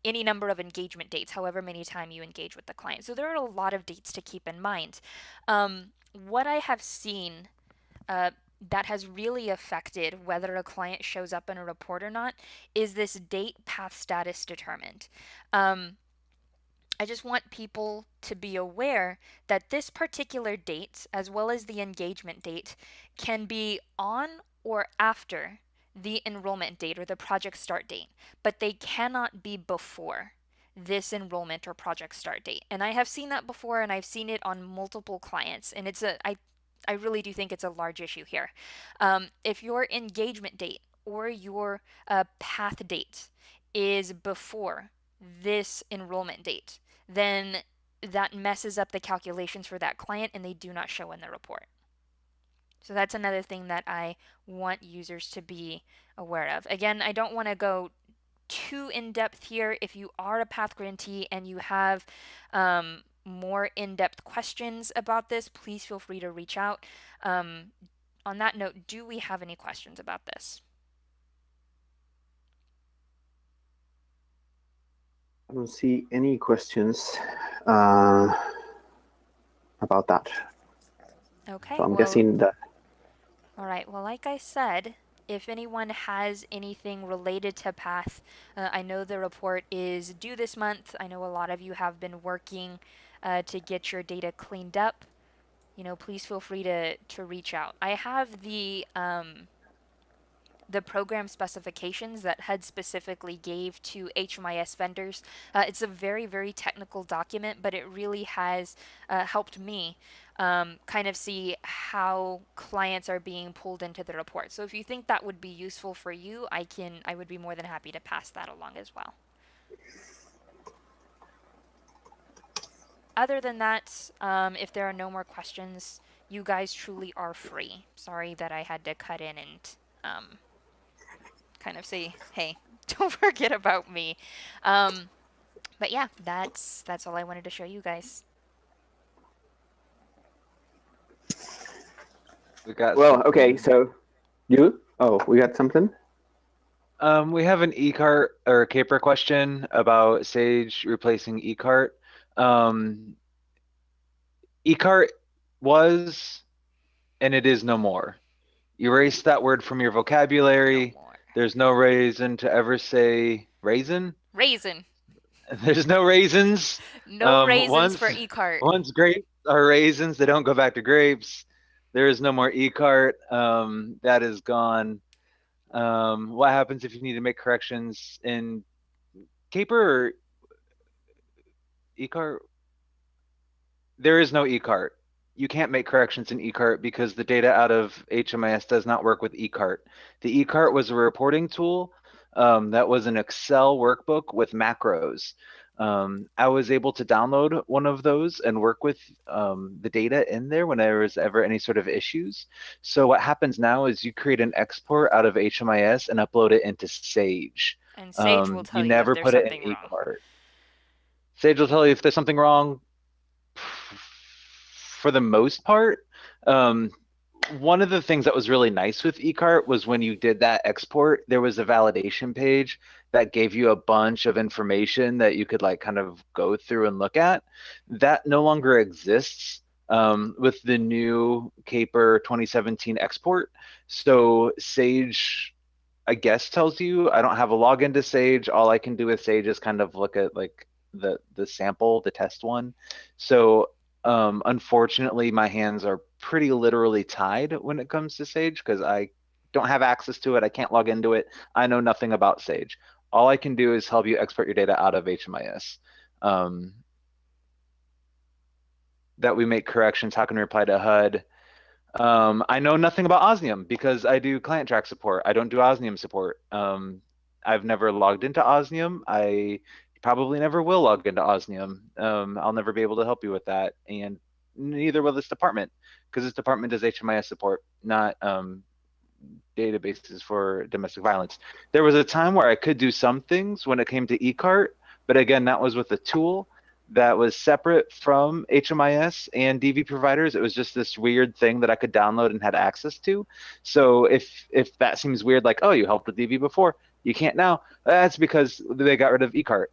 number of engagement dates, however many times you engage with the client. So there are a lot of dates to keep in mind. What I have seen that has really affected whether a client shows up in a report or not is this date path status determined. I just want people to be aware that this particular date, as well as the engagement date, can be on or after the enrollment date or the project start date, but they cannot be before this enrollment or project start date. And I have seen that before, and I've seen it on multiple clients, and I really do think it's a large issue here. If your engagement date or your path date is before this enrollment date, then that messes up the calculations for that client and they do not show in the report. So that's another thing that I want users to be aware of. Again, I don't want to go too in-depth here. If you are a path grantee and you have more in-depth questions about this, please feel free to reach out. On that note, do we have any questions about this? I don't see any questions about that. Okay. So I'm guessing that. All right. Well, like I said, if anyone has anything related to Path, I know the report is due this month. I know a lot of you have been working to get your data cleaned up. Please feel free to reach out. I have the program specifications that HUD specifically gave to HMIS vendors. It's a very, very technical document, but it really has helped me kind of see how clients are being pulled into the report. So if you think that would be useful for you, I would be more than happy to pass that along as well. Other than that, if there are no more questions, you guys truly are free. Sorry that I had to cut in and kind of say, hey, don't forget about me. But yeah, that's all I wanted to show you guys. We got Well, okay, something. so you? Oh, we got something? We have an eCart or Caper question about Sage replacing eCart. eCart was and it is no more. Erase that word from your vocabulary. No more. There's no reason to ever say raisin. Raisin. There's no raisins. No raisins Once for eCart. grapes are raisins, they don't go back to grapes. There is no more eCart. That is gone. What happens if you need to make corrections in Caper or eCart? There is no eCart. You can't make corrections in eCart because the data out of HMIS does not work with eCart. The eCart was a reporting tool that was an Excel workbook with macros. I was able to download one of those and work with the data in there when there was ever any sort of issues. So what happens now is you create an export out of HMIS and upload it into Sage. And Sage will tell You you if never there's put it in something wrong. eCart. Sage will tell you if there's something wrong. For the most part, one of the things that was really nice with eCart was when you did that export, there was a validation page that gave you a bunch of information that you could like kind of go through and look at. That no longer exists with the new Caper 2017 export. So Sage, I guess, tells you I don't have a login to Sage. All I can do with Sage is kind of look at like the sample, the test one. So unfortunately, my hands are pretty literally tied when it comes to Sage because I don't have access to it. I can't log into it. I know nothing about Sage. All I can do is help you export your data out of HMIS. That we make corrections, how can we reply to HUD? I know nothing about Osnium because I do client track support. I don't do Osnium support. I've never logged into Osnium. I probably never will log into Osnium. I'll never be able to help you with that, and neither will this department because this department does HMIS support, not databases for domestic violence. There was a time where I could do some things when it came to eCart, but again, that was with a tool that was separate from HMIS and DV providers. It was just this weird thing that I could download and had access to. So if that seems weird, like, oh, you helped with DV before, you can't now, that's because they got rid of eCart.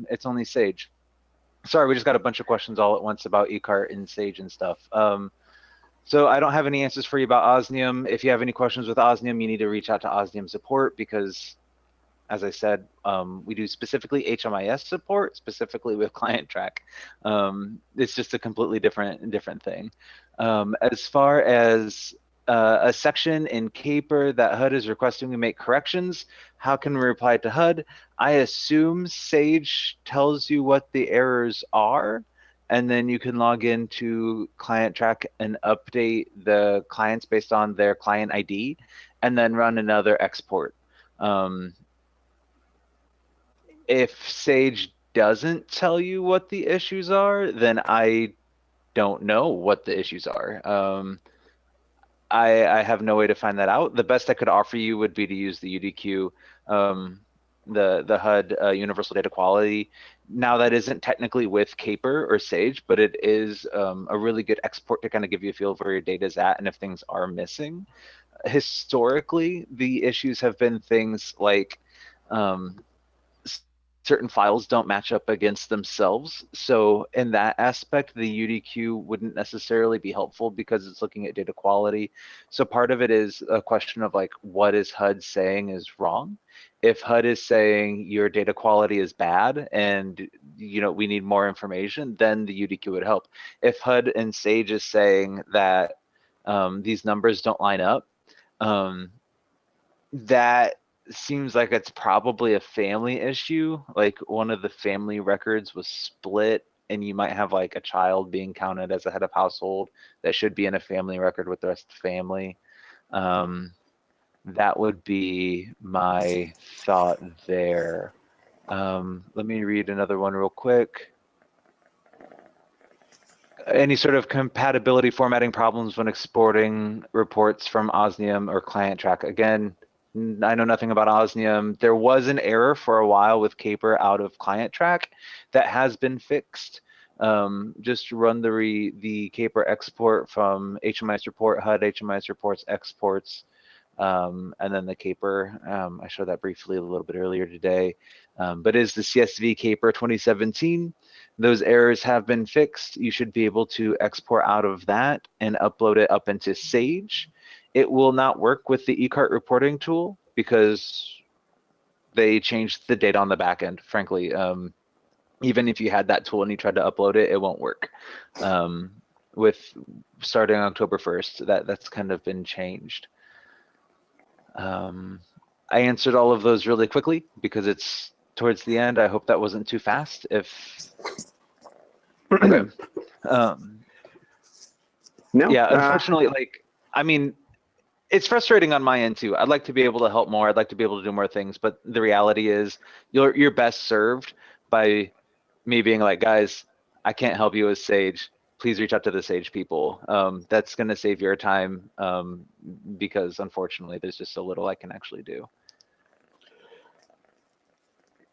It's only Sage. Sorry, we just got a bunch of questions all at once about eCart and Sage and stuff. So I don't have any answers for you about Osnium. If you have any questions with Osnium, you need to reach out to Osnium support because, as I said, we do specifically HMIS support, specifically with client track. It's just a completely different thing. As far as a section in Caper that HUD is requesting we make corrections, how can we reply to HUD? I assume Sage tells you what the errors are, and then you can log into client track and update the clients based on their client ID, and then run another export. If Sage doesn't tell you what the issues are, then I don't know what the issues are. I have no way to find that out. The best I could offer you would be to use the UDQ, the HUD Universal Data Quality. Now that isn't technically with Caper or Sage, but it is a really good export to kind of give you a feel for where your data's at and if things are missing. Historically, the issues have been things like certain files don't match up against themselves. So in that aspect, the UDQ wouldn't necessarily be helpful because it's looking at data quality. So part of it is a question of like, what is HUD saying is wrong? If HUD is saying your data quality is bad and we need more information, then the UDQ would help. If HUD and Sage is saying that these numbers don't line up, that seems like it's probably a family issue. Like one of the family records was split and you might have like a child being counted as a head of household that should be in a family record with the rest of the family. That would be my thought there. Let me read another one real quick. Any sort of compatibility formatting problems when exporting reports from Osnium or client track? Again, I know nothing about Osnium. There was an error for a while with Caper out of client track that has been fixed. Just run the Caper export from HMIS report, HUD, HMIS reports, exports, and then the Caper. I showed that briefly a little bit earlier today, but is the CSV Caper 2017. Those errors have been fixed. You should be able to export out of that and upload it up into Sage. It will not work with the eCart reporting tool because they changed the data on the back end, frankly. Even if you had that tool and you tried to upload it, it won't work. With starting October 1st, that's kind of been changed. I answered all of those really quickly because it's towards the end. I hope that wasn't too fast. Okay. No. Yeah, unfortunately, like, I mean, it's frustrating on my end too. I'd like to be able to help more. I'd like to be able to do more things, but the reality is you're best served by me being like, guys, I can't help you as Sage. Please reach out to the Sage people. That's going to save your time because unfortunately, there's just so little I can actually do.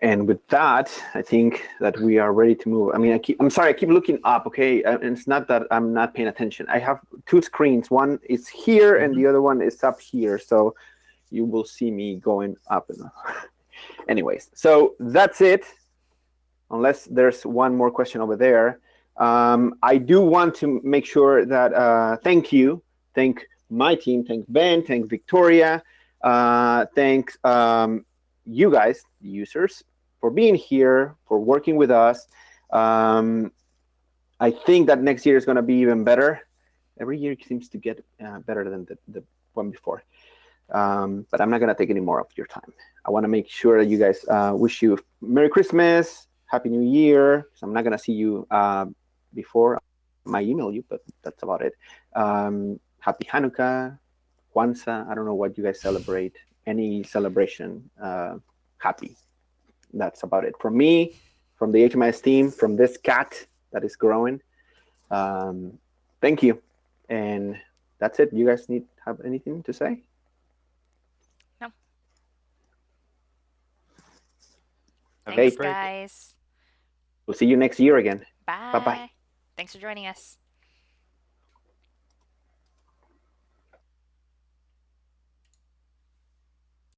And with that, I think that we are ready to move. I mean, I'm sorry, I keep looking up, okay? And it's not that I'm not paying attention. I have two screens. One is here and the other one is up here. So you will see me going up. Anyways, so that's it. Unless there's one more question over there. I do want to make sure that thank my team, thank Ben, thank Victoria, thanks you guys, the users, for being here, for working with us. I think that next year is going to be even better. Every year seems to get better than the one before. But I'm not going to take any more of your time. I want to make sure that you guys wish you Merry Christmas, Happy New Year. So I'm not going to see you before I might email you, but that's about it. Happy Hanukkah, Kwanzaa. I don't know what you guys celebrate. Any celebration, happy. That's about it. From me, from the HMIS team, from this cat that is growing. Thank you. And that's it. You guys have anything to say? No. Okay. Thanks, guys. We'll see you next year again. Bye. Bye-bye. Thanks for joining us.